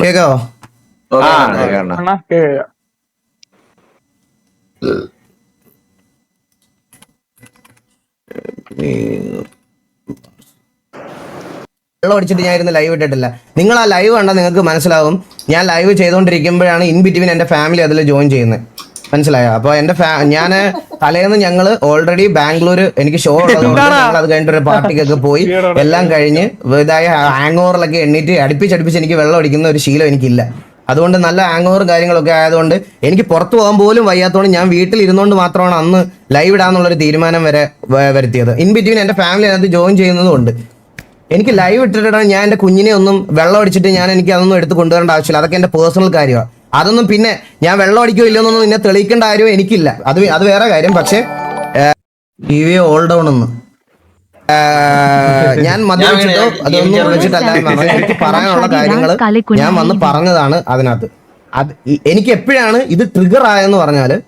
കേക്കാവോ? വെള്ളം അടിച്ചിട്ട് ഞാൻ ഇരുന്ന് ലൈവ് ഇട്ടിട്ടില്ല. നിങ്ങൾ ആ ലൈവ് കണ്ടാൽ നിങ്ങൾക്ക് മനസ്സിലാവും. ഞാൻ ലൈവ് ചെയ്തുകൊണ്ടിരിക്കുമ്പോഴാണ് ഇൻ ബിറ്റ്വീൻ എൻ്റെ ഫാമിലി അതിൽ ജോയിൻ ചെയ്യുന്നത്. മനസ്സിലായോ? അപ്പോൾ എൻ്റെ ഞാൻ തലേന്ന് ഞങ്ങൾ ഓൾറെഡി ബാംഗ്ലൂർ എനിക്ക് ഷോ ഉള്ളതുകൊണ്ട് ഞങ്ങൾ അത് കഴിഞ്ഞിട്ട് ഒരു പാർട്ടിക്കൊക്കെ പോയി എല്ലാം കഴിഞ്ഞ് ഇതായ ഹാങ് ഓവറിലൊക്കെ എണ്ണീറ്റ് അടുപ്പിച്ചടുപ്പിച്ച് എനിക്ക് വെള്ളം അടിക്കുന്ന ഒരു ശീലം എനിക്കില്ല. അതുകൊണ്ട് നല്ല ഹാങ് ഓവറും കാര്യങ്ങളൊക്കെ ആയതുകൊണ്ട് എനിക്ക് പുറത്തു പോകാൻ പോലും വയ്യാത്തതുകൊണ്ട് ഞാൻ വീട്ടിൽ ഇരുന്നുകൊണ്ട് മാത്രമാണ് അന്ന് ലൈവ് ഇടാന്നുള്ളൊരു തീരുമാനം വരെ വരുത്തിയത്. ഇൻ ബിറ്റ്വീൻ എൻ്റെ ഫാമിലി അതിനകത്ത് ജോയിൻ ചെയ്യുന്നതുകൊണ്ട് എനിക്ക് ലൈവ് ഇട്ടിട്ടാണ് ഞാൻ എൻ്റെ കുഞ്ഞിനെ ഒന്നും വെള്ളം അടിച്ചിട്ട് എനിക്ക് അതൊന്നും എടുത്ത് കൊണ്ടുവരേണ്ട ആവശ്യമില്ല. അതൊക്കെ എൻ്റെ പേഴ്സണൽ കാര്യമാണ്. അതൊന്നും പിന്നെ ഞാൻ വെള്ളം അടിക്കോ ഇല്ലെന്നൊന്നും നിന്നെ തെളിയിക്കേണ്ട കാര്യവും എനിക്കില്ല. അത് വേറെ കാര്യം. പക്ഷെ ടി വി ഓൾ ഡൗൺ ഒന്ന് ഞാൻ മദ്യപിച്ചിട്ടോ അതൊന്നും വെച്ചിട്ടല്ല. എനിക്ക് പറയാനുള്ള കാര്യങ്ങൾ ഞാൻ വന്ന് പറഞ്ഞതാണ് അതിനകത്ത്. എനിക്ക് എപ്പോഴാണ് ഇത് ട്രിഗർ ആയെന്ന് പറഞ്ഞാല്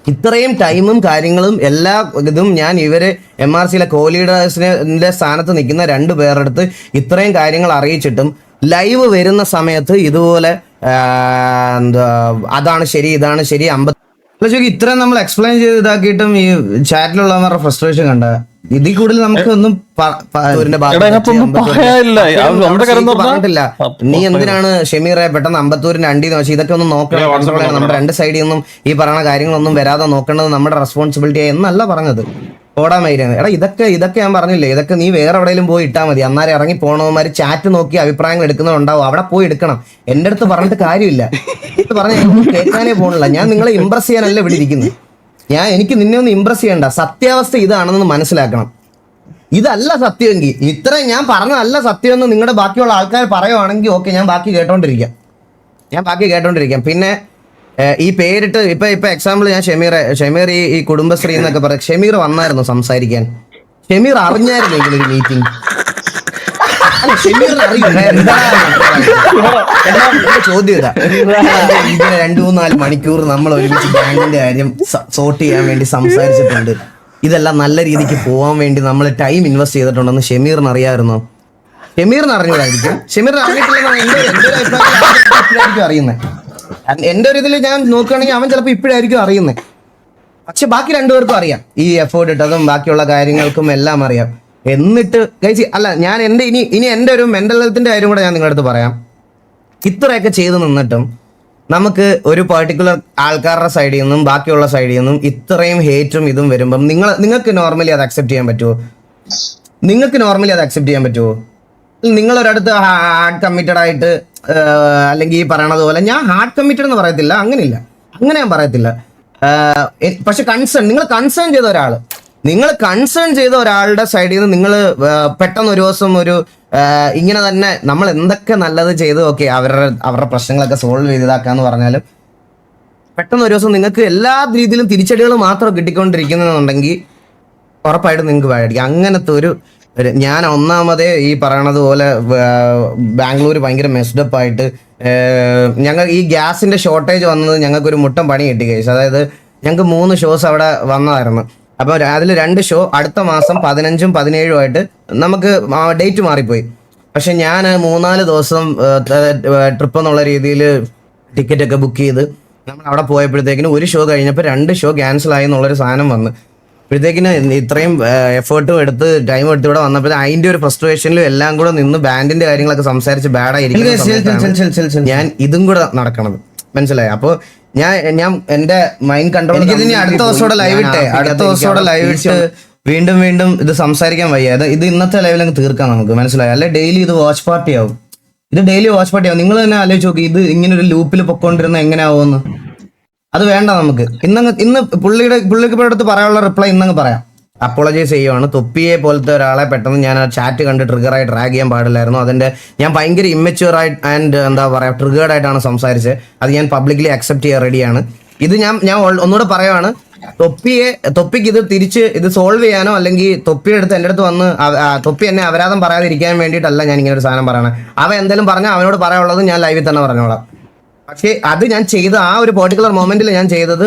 ഇത്രയും ടൈമും കാര്യങ്ങളും എല്ലാ ഇതും ഞാൻ ഇവര് MRCയിലെ കോ-ലീഡേഴ്സിന്റെ സ്ഥാനത്ത് നിൽക്കുന്ന 2 പേരുടെ അടുത്ത് ഇത്രയും കാര്യങ്ങൾ അറിയിച്ചിട്ടും ലൈവ് വരുന്ന സമയത്ത് ഇതുപോലെ എന്താ അതാണ് ശരി ഇതാണ് ശരി ഇത്രയും നമ്മൾ എക്സ്പ്ലെയിൻ ചെയ്ത് ഇതാക്കിയിട്ടും ഈ ചാറ്റിലുള്ളവരുടെ ഫ്രസ്ട്രേഷൻ കണ്ട ഇതിൽ കൂടുതൽ നമുക്ക് ഒന്നും പറഞ്ഞിട്ടില്ല. നീ എന്തിനാണ് ഷമീറെ പെട്ടെന്ന് അമ്പത്തൂരിന്റെ അണ്ടിന്ന് വെച്ചാൽ ഇതൊക്കെ ഒന്ന് നോക്കണം. നമ്മുടെ 2 സൈഡിൽ നിന്നും ഈ പറയുന്ന കാര്യങ്ങളൊന്നും വരാതെ നോക്കേണ്ടത് നമ്മുടെ റെസ്പോൺസിബിലിറ്റി എന്നല്ല പറഞ്ഞത്. ഓടാമയിരുന്നു. ഇതൊക്കെ ഞാൻ പറഞ്ഞില്ലേ, ഇതൊക്കെ നീ വേറെ എവിടെയെങ്കിലും പോയി ഇട്ടാൽ മതി. അന്നേരം ഇറങ്ങി പോണവന്മാര് ചാറ്റ് നോക്കി അഭിപ്രായങ്ങൾ എടുക്കുന്നതുണ്ടാവും. അവിടെ പോയി എടുക്കണം. എന്റെ അടുത്ത് പറഞ്ഞിട്ട് കാര്യമില്ല. പറഞ്ഞ കേൾക്കാനേ പോണില്ല. ഞാൻ നിങ്ങളെ ഇംപ്രസ് ചെയ്യാനല്ല ഇവിടെ ഇരിക്കുന്നത്. എനിക്ക് നിന്നെ ഒന്ന് ഇംപ്രസ് ചെയ്യണ്ട. സത്യാവസ്ഥ ഇതാണെന്ന് മനസ്സിലാക്കണം. ഇതല്ല സത്യമെങ്കിൽ ഇത്രയും ഞാൻ പറഞ്ഞതല്ല സത്യമെന്ന് നിങ്ങളുടെ ബാക്കിയുള്ള ആൾക്കാർ പറയുവാണെങ്കിൽ ഓക്കെ, ഞാൻ ബാക്കി കേട്ടോണ്ടിരിക്കാം. പിന്നെ ഈ പേരിട്ട് ഇപ്പൊ എക്സാമ്പിൾ ഞാൻ ഷമീർ ഈ കുടുംബശ്രീ എന്നൊക്കെ പറയാം. ഷമീർ വന്നായിരുന്നു സംസാരിക്കാൻ. ഷമീർ അറിഞ്ഞായിരുന്നു ഇങ്ങനൊരു മീറ്റിംഗ്? ചോദ്യം ഇതാ, ഇങ്ങനെ 2-3-4 മണിക്കൂർ നമ്മൾ ഒരുമിച്ച് ബാങ്കിന്റെ കാര്യം സോർട്ട് ചെയ്യാൻ വേണ്ടി സംസാരിച്ചിട്ടുണ്ട്. ഇതെല്ലാം നല്ല രീതിക്ക് പോകാൻ വേണ്ടി നമ്മൾ ടൈം ഇൻവെസ്റ്റ് ചെയ്തിട്ടുണ്ടെന്ന് ഷമീറിന് അറിയാമായിരുന്നോ? ഷമീറിന് അറിഞ്ഞൂടായിരിക്കും. ഷമീറിന് അറിഞ്ഞിട്ടില്ലെന്നാണ് എന്റെ ഒരു അഭിപ്രായത്തിൽ അറിയുന്നത്. എന്റെ ഒരു ഇതിൽ ഞാൻ നോക്കുകയാണെങ്കിൽ അവൻ ചിലപ്പോൾ ഇപ്പോഴായിരിക്കും അറിയുന്നത്. പക്ഷെ ബാക്കി 2 പേർക്കും അറിയാം. ഈ എഫേർട്ട് ഇട്ടതും ബാക്കിയുള്ള കാര്യങ്ങൾക്കും എല്ലാം അറിയാം. എന്നിട്ട് കഴിച്ച് അല്ല, ഞാൻ ഇനി എൻ്റെ ഒരു മെന്റൽ ഹെൽത്തിന്റെ കാര്യം കൂടെ ഞാൻ നിങ്ങളുടെ അടുത്ത് പറയാം. ഇത്രയൊക്കെ ചെയ്ത് നിന്നിട്ടും നമുക്ക് ഒരു പെർട്ടിക്കുലർ ആൾക്കാരുടെ സൈഡിൽ നിന്നും ബാക്കിയുള്ള സൈഡിൽ നിന്നും ഇത്രയും ഹേറ്റും ഇതും വരുമ്പം നിങ്ങൾക്ക് നോർമലി അത് അക്സെപ്റ്റ് ചെയ്യാൻ പറ്റുമോ? നിങ്ങളൊരിടത്ത് ഹാർഡ് കമ്മിറ്റഡ് ആയിട്ട് അല്ലെങ്കിൽ ഈ പറയണത് പോലെ ഞാൻ ഹാർഡ് കമ്മിറ്റഡ് എന്ന് പറയത്തില്ല, അങ്ങനെ ഞാൻ പറയത്തില്ല. പക്ഷെ നിങ്ങൾ കൺസേൺ ചെയ്ത ഒരാളുടെ സൈഡിൽ നിന്ന് നിങ്ങൾ പെട്ടെന്ന് ഒരു ദിവസം ഇങ്ങനെ തന്നെ നമ്മൾ എന്തൊക്കെ നല്ലത് ചെയ്ത് ഓക്കെ അവരുടെ പ്രശ്നങ്ങളൊക്കെ സോൾവ് ചെയ്താക്കാന്ന് പറഞ്ഞാലും പെട്ടെന്ന് ഒരു ദിവസം നിങ്ങൾക്ക് എല്ലാ രീതിയിലും തിരിച്ചടികൾ മാത്രം കിട്ടിക്കൊണ്ടിരിക്കുന്നുണ്ടെങ്കിൽ ഉറപ്പായിട്ടും നിങ്ങൾക്ക് വേടിക്കും. അങ്ങനത്തെ ഞാൻ ഒന്നാമതേ ഈ പറയണത് പോലെ ബാംഗ്ലൂർ ഭയങ്കര മെസ്ഡപ്പ് ആയിട്ട് ഞങ്ങൾ ഈ ഗ്യാസിന്റെ ഷോർട്ടേജ് വന്നത് ഞങ്ങൾക്കൊരു മുട്ടം പണി കിട്ടി കഴിച്ചു. അതായത് ഞങ്ങൾക്ക് 3 ഷോസ് അവിടെ വന്നതായിരുന്നു. അപ്പോൾ അതിൽ 2 ഷോ അടുത്ത മാസം 15ഉം 17ഉം ആയിട്ട് നമുക്ക് ഡേറ്റ് മാറിപ്പോയി. പക്ഷെ ഞാൻ 3-4 ദിവസം ട്രിപ്പ് എന്നുള്ള രീതിയിൽ ടിക്കറ്റൊക്കെ ബുക്ക് ചെയ്ത് നമ്മൾ അവിടെ പോയപ്പോഴത്തേക്കിന് 1 ഷോ കഴിഞ്ഞപ്പോൾ 2 ഷോ ക്യാൻസൽ ആയി എന്നുള്ളൊരു സാധനം വന്ന് അപ്പോഴത്തേക്കിന് ഇത്രയും എഫേർട്ടും എടുത്ത് ടൈം എടുത്ത് ഇവിടെ വന്നപ്പോൾ അതിന്റെ ഒരു ഫ്രസ്ട്രേഷനിലും എല്ലാം കൂടെ നിന്ന് ബാൻഡിന്റെ കാര്യങ്ങളൊക്കെ സംസാരിച്ച് ബാഡായിരിക്കും ഞാൻ ഇതും കൂടെ നടക്കണത്. മനസ്സിലായി? അപ്പോൾ ഞാൻ എന്റെ മൈൻഡ് കൺട്രോൾ അടുത്ത ദിവസത്തോടെ ലൈവ് ഇട്ട് വീണ്ടും ഇത് സംസാരിക്കാൻ വയ്യ. ഇത് ഇന്നത്തെ ലൈവിൽ അങ്ങ് തീർക്കാം നമുക്ക്. മനസ്സിലായി? അല്ലെ ഡെയിലി ഇത് വാച്ച് പാർട്ടി ആവും. നിങ്ങൾ തന്നെ ആലോചിച്ച് നോക്കി, ഇത് ഇങ്ങനെ ഒരു ലൂപ്പിൽ പൊക്കോണ്ടിരുന്ന എങ്ങനെയാവുമെന്ന്. അത് വേണ്ട നമുക്ക്. ഇന്ന് പുള്ളിക്ക് അടുത്ത് പറയാനുള്ള റിപ്ലൈ ഇന്നങ്ങ് പറയാം. അപ്പോളജൈസ് ചെയ്യുവാണ്. തൊപ്പിയെ പോലത്തെ ഒരാളെ പെട്ടെന്ന് ഞാൻ ആ ചാറ്റ് കണ്ട് ട്രിഗറായി ഡ്രാഗ് ചെയ്യാൻ പാടില്ലായിരുന്നു. ഞാൻ ഭയങ്കര ഇമ്മച്യൂർ ആയിട്ട് ആൻഡ് എന്താ പറയുക ട്രിഗേർഡ് ആയിട്ടാണ് സംസാരിച്ചത്. അത് ഞാൻ പബ്ലിക്കലി അക്സെപ്റ്റ് ചെയ്യാൻ റെഡിയാണ്. ഇത് ഞാൻ ഒന്നുകൂടെ പറയുവാണ്. തൊപ്പിക്ക് ഇത് സോൾവ് ചെയ്യാനോ അല്ലെങ്കിൽ തൊപ്പിയുടെ എൻ്റെ അടുത്ത് വന്ന് തൊപ്പി എന്നെ അപരാധം പറയാതിരിക്കാൻ വേണ്ടിയിട്ടല്ല ഞാൻ ഇങ്ങനെ ഒരു സാധനം പറയണേ. അവൻ എന്തെങ്കിലും പറഞ്ഞാൽ അവനോട് പറയാനുള്ളത് ഞാൻ ലൈവിൽ തന്നെ പറഞ്ഞോളാം. പക്ഷേ അത് ഞാൻ ചെയ്ത ആ ഒരു പെർട്ടിക്കുലർ മൊമെന്റിൽ ഞാൻ ചെയ്തത്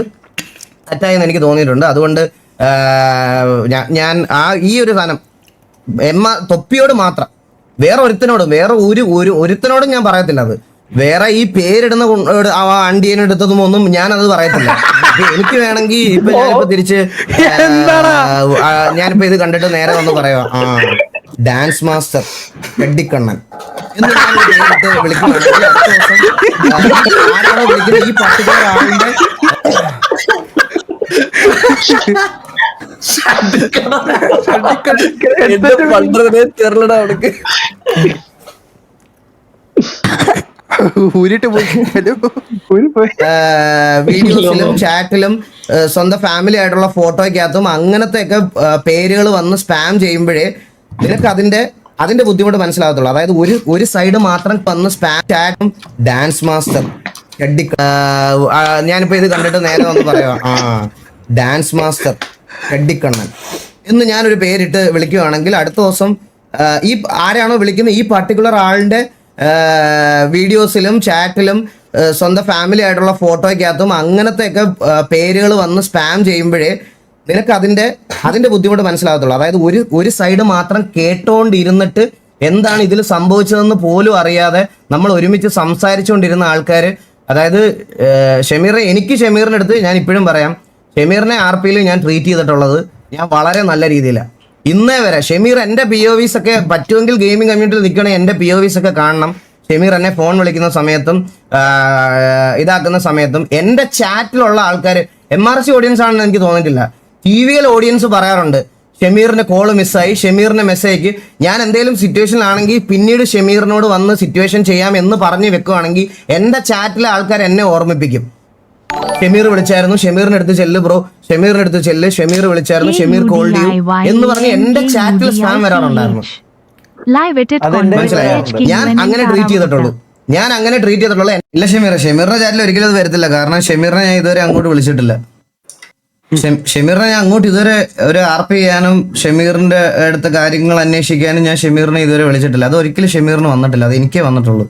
തെറ്റായെന്ന് എനിക്ക് തോന്നിയിട്ടുണ്ട്. അതുകൊണ്ട് ഞാൻ ഈ ഒരു സാധനം തൊപ്പിയോട് മാത്രം, വേറെ ഒരുത്തനോടും ഞാൻ പറയത്തില്ല. അത് വേറെ ഈ പേരിടുന്ന അണ്ടിയനെ എടുത്തതും ഒന്നും ഞാനത് പറയത്തില്ല. ഇപ്പൊ എനിക്ക് വേണമെങ്കിൽ ഇപ്പൊ ഞാനിപ്പോ തിരിച്ച് ഞാനിപ്പോ ഇത് കണ്ടിട്ട് നേരെ വന്ന് പറയാ, ഡാൻസ് മാസ്റ്റർ വെഡ്ഡിക്കണ്ണൻ എന്ന് ഞാൻ പേരിട്ട് വിളിക്കുകയാണെങ്കിൽ അടുത്ത ദിവസം ആരാണോ വിളിക്കുന്നത് ഈ പർട്ടിക്കുലർ ആളിന്റെ വീഡിയോസിലും ചാറ്റിലും സ്വന്തം ഫാമിലി ആയിട്ടുള്ള ഫോട്ടോയ്ക്കകത്തും അങ്ങനത്തെയൊക്കെ പേരുകൾ വന്ന് സ്പാം ചെയ്യുമ്പോഴേ നിനക്ക് അതിന്റെ ബുദ്ധിമുട്ട് മനസ്സിലാകത്തുള്ളൂ. അതായത് ഒരു സൈഡ് മാത്രം വന്ന് സ്പാം ചാറ്റും ഡാൻസ് മാസ്റ്റർ ഞാനിപ്പോ ഇത് കണ്ടിട്ട് നേരെ വന്ന് പറയാ, ഡാൻസ് മാസ്റ്റർ വെഡ്ഡിക്കണ്ണൻ എന്ന് ഞാനൊരു പേരിട്ട് വിളിക്കുകയാണെങ്കിൽ അടുത്ത ദിവസം ഈ ആരാണോ വിളിക്കുന്നത് ഈ പർട്ടിക്കുലർ ആളിന്റെ വീഡിയോസിലും ചാറ്റിലും സ്വന്തം ഫാമിലി ആയിട്ടുള്ള ഫോട്ടോയ്ക്കകത്തും അങ്ങനത്തെയൊക്കെ പേരുകൾ വന്ന് സ്പാം ചെയ്യുമ്പോഴേ നിനക്ക് അതിന്റെ ബുദ്ധിമുട്ട് മനസ്സിലാകത്തുള്ളൂ. അതായത് ഒരു സൈഡ് മാത്രം കേട്ടോണ്ടിരുന്നിട്ട് എന്താണ് ഇതിൽ സംഭവിച്ചതെന്ന് പോലും അറിയാതെ നമ്മൾ ഒരുമിച്ച് സംസാരിച്ചുകൊണ്ടിരുന്ന ആൾക്കാർ, അതായത് എനിക്ക് ഷമീറിന്റെ അടുത്ത് ഞാൻ ഇപ്പോഴും പറയാം, ഷമീറിനെ RP-യിൽ ഞാൻ ട്രീറ്റ് ചെയ്തിട്ടുള്ളത് ഞാൻ വളരെ നല്ല രീതിയിലാണ്. ഇന്നേ വരെ ഷമീർ എൻ്റെ POVs ഒക്കെ പറ്റുമെങ്കിൽ ഗെയിമിംഗ് കമ്മ്യൂണിറ്റിയിൽ നിൽക്കണമെങ്കിൽ എൻ്റെ POVs ഒക്കെ കാണണം. ഷമീർ എന്നെ ഫോൺ വിളിക്കുന്ന സമയത്തും ഇതാക്കുന്ന സമയത്തും എൻ്റെ ചാറ്റിലുള്ള ആൾക്കാർ MRC ഓഡിയൻസ് ആണെന്ന് എനിക്ക് തോന്നിയിട്ടില്ല. TVL ഓഡിയൻസ് പറയാറുണ്ട് ഷമീറിന്റെ കോള് മിസ്സായി, ഷമീറിന്റെ മെസ്സേജ് ഞാൻ എന്തെങ്കിലും സിറ്റുവേഷനിലാണെങ്കിൽ പിന്നീട് ഷമീറിനോട് വന്ന് സിറ്റുവേഷൻ ചെയ്യാം എന്ന് പറഞ്ഞു വെക്കുവാണെങ്കിൽ എൻ്റെ ചാറ്റിലെ ആൾക്കാർ എന്നെ ഓർമ്മിപ്പിക്കും. ഷമീർ വിളിച്ചായിരുന്നു, ഷമീറിന്റെ അടുത്ത് ചെല്ല് ബ്രോ, ഷമീറിന്റെ അടുത്ത് ചെല്ല്, ഷമീർ വിളിച്ചായിരുന്നു, ഷമീർ കോൾ ചെയ്യൂ എന്ന് പറഞ്ഞ് എന്റെ ചാറ്റിൽ സ്പാം വരാറുണ്ടായിരുന്നു. മനസ്സിലായോ? ഞാൻ അങ്ങനെ ട്രീറ്റ് ചെയ്തിട്ടുള്ളൂ. ഇല്ല ഷമീറിന്റെ ചാറ്റിൽ ഒരിക്കലും അത് വരത്തില്ല. കാരണം ഷമീറിനെ ഞാൻ ഇതുവരെ അങ്ങോട്ട് വിളിച്ചിട്ടില്ല. ഷമീറിനെ ഞാൻ അങ്ങോട്ട് ഇതുവരെ ഒരു RP ചെയ്യാനും ഷമീറിന്റെ അടുത്ത കാര്യങ്ങൾ അന്വേഷിക്കാനും ഞാൻ ഷമീറിനെ ഇതുവരെ വിളിച്ചിട്ടില്ല. അത് ഒരിക്കലും ഷമീറിന് വന്നിട്ടില്ല, അത് എനിക്കേ വന്നിട്ടുള്ളൂ.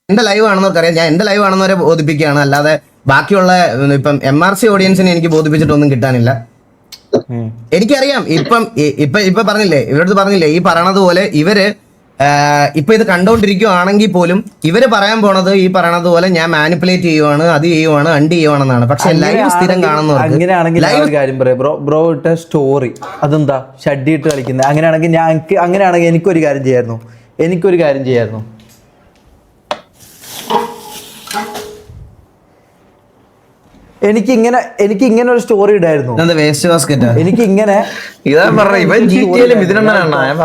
എന്റെ ലൈവ് ആണെന്നവർക്കറിയാം, ഞാൻ എന്റെ ലൈവ് ആണെന്നവരെ ബോധിപ്പിക്കുകയാണ്, അല്ലാതെ ബാക്കിയുള്ള ഇപ്പം MRC ഓഡിയൻസിനെ എനിക്ക് ബോധിപ്പിച്ചിട്ടൊന്നും കിട്ടാനില്ല. എനിക്കറിയാം ഇപ്പൊ പറഞ്ഞില്ലേ, ഇവരടുത്ത് പറഞ്ഞില്ലേ, ഈ പറയണത് പോലെ ഇവര് ഇപ്പൊ ഇത് കണ്ടോണ്ടിരിക്കുവാണെങ്കിൽ പോലും ഇവര് പറയാൻ പോണത് ഈ പറയണത് പോലെ ഞാൻ മാനിപ്പുലേറ്റ് ചെയ്യുവാണ്, അത് ചെയ്യുവാണ്, അണ്ടി ചെയ്യുവാണെന്നാണ്. പക്ഷെ ലൈവ് സ്ഥിരം കാണുന്നവർക്ക് അങ്ങനെയാണെങ്കിൽ കാര്യം പറയാം, ബ്രോ ഇട്ട സ്റ്റോറി അതെന്താ ഷഡ്ഡി ഇട്ട് കളിക്കുന്നത്. അങ്ങനെയാണെങ്കിൽ എനിക്കൊരു കാര്യം ചെയ്യായിരുന്നു. എനിക്ക് ഇങ്ങനെ ഒരു സ്റ്റോറി ഇടായിരുന്നു. വേസ്റ്റ് ബാസ്കറ്റ് എനിക്ക് ഇങ്ങനെ ഇതാ പറഞ്ഞ ഇവൻ GTA-ലും ഇതിനെണ്ണ ഞാൻ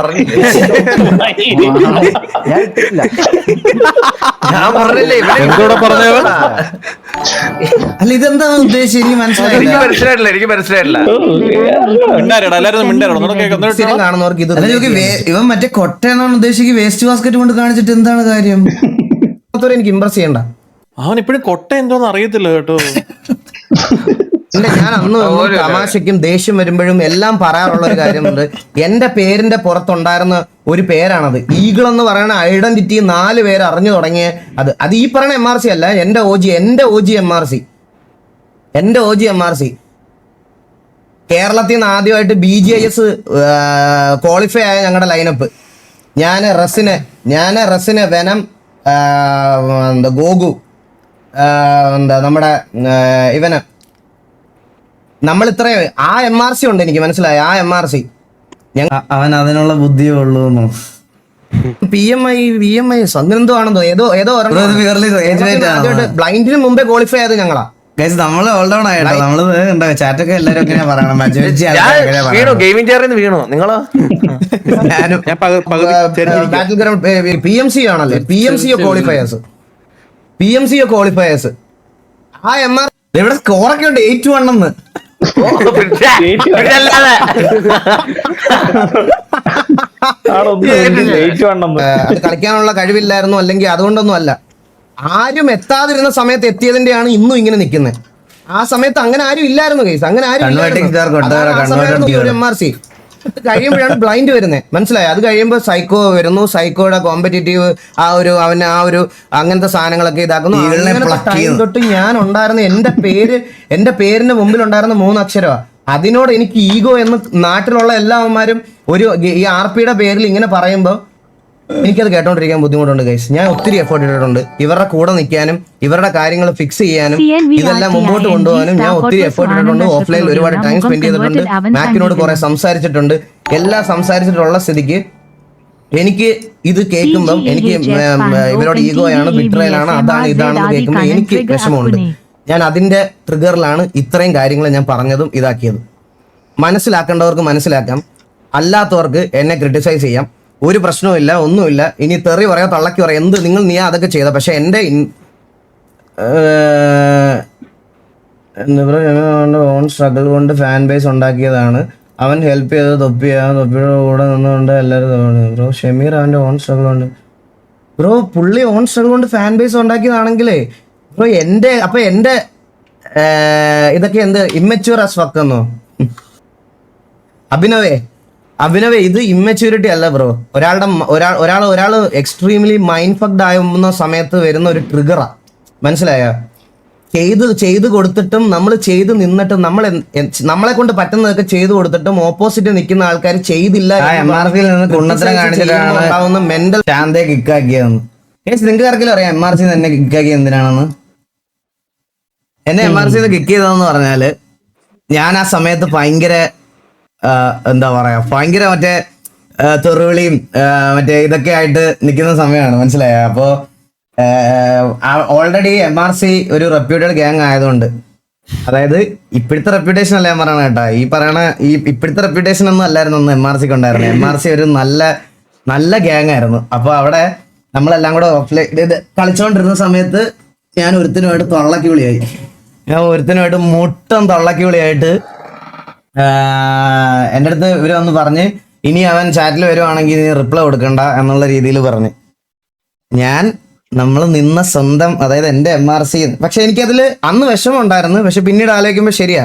പറഞ്ഞില്ല അല്ല ഇതെന്താ ഉദ്ദേശിച്ചത് എനിക്ക് മനസ്സിലായില്ല. കാണുന്നവർക്ക് ഇത് ഇവൻ മറ്റേ കൊട്ടയെന്നാണ് ഉദ്ദേശിക്കുന്നത്. വേസ്റ്റ് ബാസ്കറ്റ് കൊണ്ട് കാണിച്ചിട്ട് എന്താണ് കാര്യം? എനിക്ക് ഇംപ്രസ് ചെയ്യണ്ട. അവൻ ഇപ്പഴും കൊട്ട എന്തോന്ന് അറിയത്തില്ല കേട്ടോ. ഞാൻ അന്ന് തമാശയ്ക്കും ദേഷ്യം വരുമ്പോഴും എല്ലാം പറയാറുള്ള ഒരു കാര്യമുണ്ട്. എന്റെ പേരിന്റെ പുറത്തുണ്ടായിരുന്ന ഒരു പേരാണത്. ഈഗിൾ എന്ന് പറയുന്ന ഐഡന്റിറ്റി 4 പേര് അറിഞ്ഞു തുടങ്ങിയ അത് ഈ പറയുന്ന MRC അല്ല, എന്റെ OG MRC. കേരളത്തിൽ നിന്ന് ആദ്യമായിട്ട് BGIS ക്വാളിഫൈ ആയ ഞങ്ങളുടെ ലൈനപ്പ് ഞാൻ റസിനെ വെനം, ഗോഗു, നമ്മുടെ ഇവന്, നമ്മൾ ഇത്രയും ആ MRC ഉണ്ട്. എനിക്ക് മനസ്സിലായി ആ MRC. അവൻ അതിനുള്ള ബുദ്ധിയേ ഉള്ളൂ. PMI അങ്ങനെന്തോ ആണെന്നോ ഏതോ ബ്ലൈൻഡിന് മുമ്പേ ക്വാളിഫൈ ആയത് ഞങ്ങളാ. നമ്മള് ഓൾ ഡൗൺ ആയിട്ടോ. നമ്മള് ചാറ്റൊക്കെ എല്ലാരും എങ്ങനെയാ പറയണം, ഗെയിമിംഗ് ചെയറിൽ നിന്ന് വീണോ നിങ്ങളോ? PMC ആണല്ലേ, PMC ക്വാളിഫയേഴ്സ്. ആ MR ഇവിടെ സ്കോറൊക്കെ ഉണ്ട് 8-1 എന്ന്. അത് കളിക്കാനുള്ള കഴിവില്ലായിരുന്നു, അല്ലെങ്കിൽ അതുകൊണ്ടൊന്നും അല്ല. ആരും എത്താതിരുന്ന സമയത്ത് എത്തിയതിന്റെയാണ് ഇന്നും ഇങ്ങനെ നിൽക്കുന്നത്. ആ സമയത്ത് അങ്ങനെ ആരും ഇല്ലായിരുന്നു കേസ്, അങ്ങനെ ആരും MRC കഴിയുമ്പോഴാണ് ബ്ലൈൻഡ് വരുന്നത്. മനസ്സിലായി? അത് കഴിയുമ്പോൾ സൈക്കോ വരുന്നു, സൈക്കോയുടെ കോമ്പറ്റേറ്റീവ് ആ ഒരു അങ്ങനത്തെ സാധനങ്ങളൊക്കെ ഇതാക്കുന്നു. ടൈം തൊട്ട് ഞാൻ ഉണ്ടായിരുന്ന എന്റെ പേരിന്റെ മുമ്പിൽ ഉണ്ടായിരുന്ന 3 അക്ഷരമാണ്. അതിനോട് എനിക്ക് ഈഗോ എന്ന് നാട്ടിലുള്ള എല്ലാവന്മാരും ഈ RP-യുടെ പേരിൽ ഇങ്ങനെ പറയുമ്പോൾ എനിക്കത് കേട്ടോണ്ടിരിക്കാൻ ബുദ്ധിമുട്ടുണ്ട് ഗൈസ്. ഞാൻ ഒത്തിരി എഫേർട്ട് ഇട്ടിട്ടുണ്ട് ഇവരുടെ കൂടെ നിൽക്കാനും ഇവരുടെ കാര്യങ്ങൾ ഫിക്സ് ചെയ്യാനും ഇതെല്ലാം മുമ്പോട്ട് കൊണ്ടുപോകാനും ഞാൻ ഒത്തിരി എഫേർട്ട് ഇട്ടിട്ടുണ്ട്. ഓഫ്ലൈനിൽ ഒരുപാട് ടൈം സ്പെൻഡ് ചെയ്തിട്ടുണ്ട്. മാക്കിനോട് കുറെ സംസാരിച്ചിട്ടുണ്ട്. എല്ലാം സംസാരിച്ചിട്ടുള്ള സ്ഥിതിക്ക് എനിക്ക് ഇത് കേൾക്കുമ്പം എനിക്ക് ഇവരോട് ഈഗോയാണ്, ബിട്രയലാണ്, അതാണ് ഇതാണെന്ന് കേൾക്കുമ്പോൾ എനിക്ക് വിഷമമുണ്ട്. ഞാൻ അതിന്റെ ട്രിഗറിലാണ് ഇത്രയും കാര്യങ്ങൾ ഞാൻ പറഞ്ഞതും ഇതാക്കിയതും. മനസ്സിലാക്കേണ്ടവർക്ക് മനസ്സിലാക്കാം, അല്ലാത്തവർക്ക് എന്നെ ക്രിട്ടിസൈസ് ചെയ്യാം. ഒരു പ്രശ്നവുമില്ല, ഒന്നുമില്ല. ഇനി തെറി പറയാ, തള്ളക്കി പറയാം, എന്ത് നീ അതൊക്കെ ചെയ്ത. പക്ഷെ എൻ്റെ ഓൺ സ്ട്രഗിൾ കൊണ്ട് ഫാൻ ബേസ് ഉണ്ടാക്കിയതാണ്. അവൻ ഹെൽപ്പ് ചെയ്ത് തൊപ്പിയുടെ കൂടെ നിന്നുകൊണ്ട് എല്ലാവരും ബ്രോ ഷമീർ അവൻ്റെ ഓൺ സ്ട്രഗിൾ കൊണ്ട് ബ്രോ പുള്ളി ഓൺ സ്ട്രഗിൾ കൊണ്ട് ഫാൻ ബേസ് ഉണ്ടാക്കിയതാണെങ്കിലേ ബ്രോ എൻ്റെ ഇതൊക്കെ എന്ത് ഇമ്മച്യൂർ ആസ് ഫക്ക് എന്നോ? അഭിനവേ ഇത് ഇമ്മച്യൂരിറ്റി അല്ല ബ്രോ. ഒരാൾ എക്സ്ട്രീംലി മൈൻഡ് ഫക്ഡ് ആവുന്ന സമയത്ത് വരുന്ന ഒരു ട്രിഗറാ. മനസ്സിലായോ? ചെയ്ത് കൊടുത്തിട്ടും നമ്മൾ ചെയ്ത് നിന്നിട്ടും നമ്മളെ കൊണ്ട് പറ്റുന്നതൊക്കെ ചെയ്തു കൊടുത്തിട്ടും ഓപ്പോസിറ്റ് നിൽക്കുന്ന ആൾക്കാർ ചെയ്തില്ല ഉണ്ടാവുന്ന മെന്റൽ ശാന്തയെ കിക്കാക്കിയതെന്ന്. നിങ്ങൾക്ക് ആർക്കെങ്കിലും അറിയാം MRC തന്നെ കിക്കാക്കിയത് എന്തിനാണെന്ന്? എന്നെ MRC കിക്ക് ചെയ്തതെന്ന് പറഞ്ഞാല് ഞാൻ ആ സമയത്ത് ഭയങ്കര എന്താ പറയാ, ഭയങ്കര മറ്റേ തെറുവിളിയും മറ്റേ ഇതൊക്കെ ആയിട്ട് നിൽക്കുന്ന സമയമാണ്. മനസ്സിലായ? അപ്പോ ഓൾറെഡി MRC ഒരു റെപ്യൂട്ടഡ് ഗ്യാങ് ആയതുകൊണ്ട്, അതായത് ഇപ്പോഴത്തെ റെപ്യൂട്ടേഷൻ അല്ല ഞാൻ പറയണ കേട്ടാ, ഇപ്പോഴത്തെ റെപ്യൂട്ടേഷൻ ഒന്നും അല്ലായിരുന്നു ഒന്ന് MRCക്ക് ഉണ്ടായിരുന്നു. MRC ഒരു നല്ല ഗ്യാങ് ആയിരുന്നു. അപ്പൊ അവിടെ നമ്മളെല്ലാം കൂടെ ഇത് കളിച്ചോണ്ടിരുന്ന സമയത്ത് ഞാൻ ഒരുത്തിനുമായിട്ട് തൊള്ളക്കി വിളിയായി. മുട്ടം തൊള്ളക്കി വിളിയായിട്ട് എൻ്റെ അടുത്ത് ഇവര് വന്ന് പറഞ്ഞ് ഇനി അവൻ ചാറ്റിൽ വരുവാണെങ്കിൽ നീ റിപ്ലൈ കൊടുക്കണ്ട എന്നുള്ള രീതിയിൽ പറഞ്ഞ് നമ്മൾ നിന്ന സ്വന്തം, അതായത് എൻ്റെ MRC. പക്ഷെ എനിക്കതിൽ അന്ന് വിഷമം ഉണ്ടായിരുന്നു. പക്ഷെ പിന്നീട് ആലോചിക്കുമ്പോൾ ശരിയാ,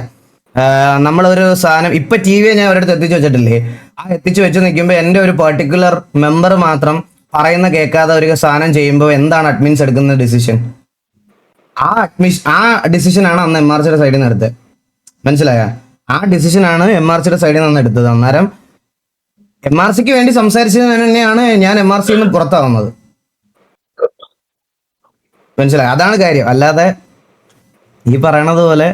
നമ്മളൊരു സാധനം ഇപ്പൊ TV ഞാൻ ഒരിടത്ത് എത്തിച്ചു വെച്ചിട്ടില്ലേ, ആ എത്തിച്ചു വെച്ച് നിൽക്കുമ്പോൾ എൻ്റെ ഒരു പെർട്ടിക്കുലർ മെമ്പർ മാത്രം പറയുന്ന കേൾക്കാതെ ഒരു സാധനം ചെയ്യുമ്പോൾ എന്താണ് അഡ്മിൻസ് എടുക്കുന്ന ഡിസിഷൻ? ആ ഡിസിഷനാണ് അന്ന് MRCയുടെ സൈഡിൽ നിന്ന് എടുത്തത്. മനസ്സിലായ? ആ ഡിസിഷനാണ് MRCയുടെ സൈഡിൽ നിന്ന് എടുത്തത്. അന്നേരം MRCക്ക് വേണ്ടി സംസാരിച്ചത് തന്നെയാണ് ഞാൻ MRCയിൽ നിന്ന് പുറത്താവുന്നത്. മനസ്സിലായി? അതാണ് കാര്യം. അല്ലാതെ ഈ പറയണത് പോലെ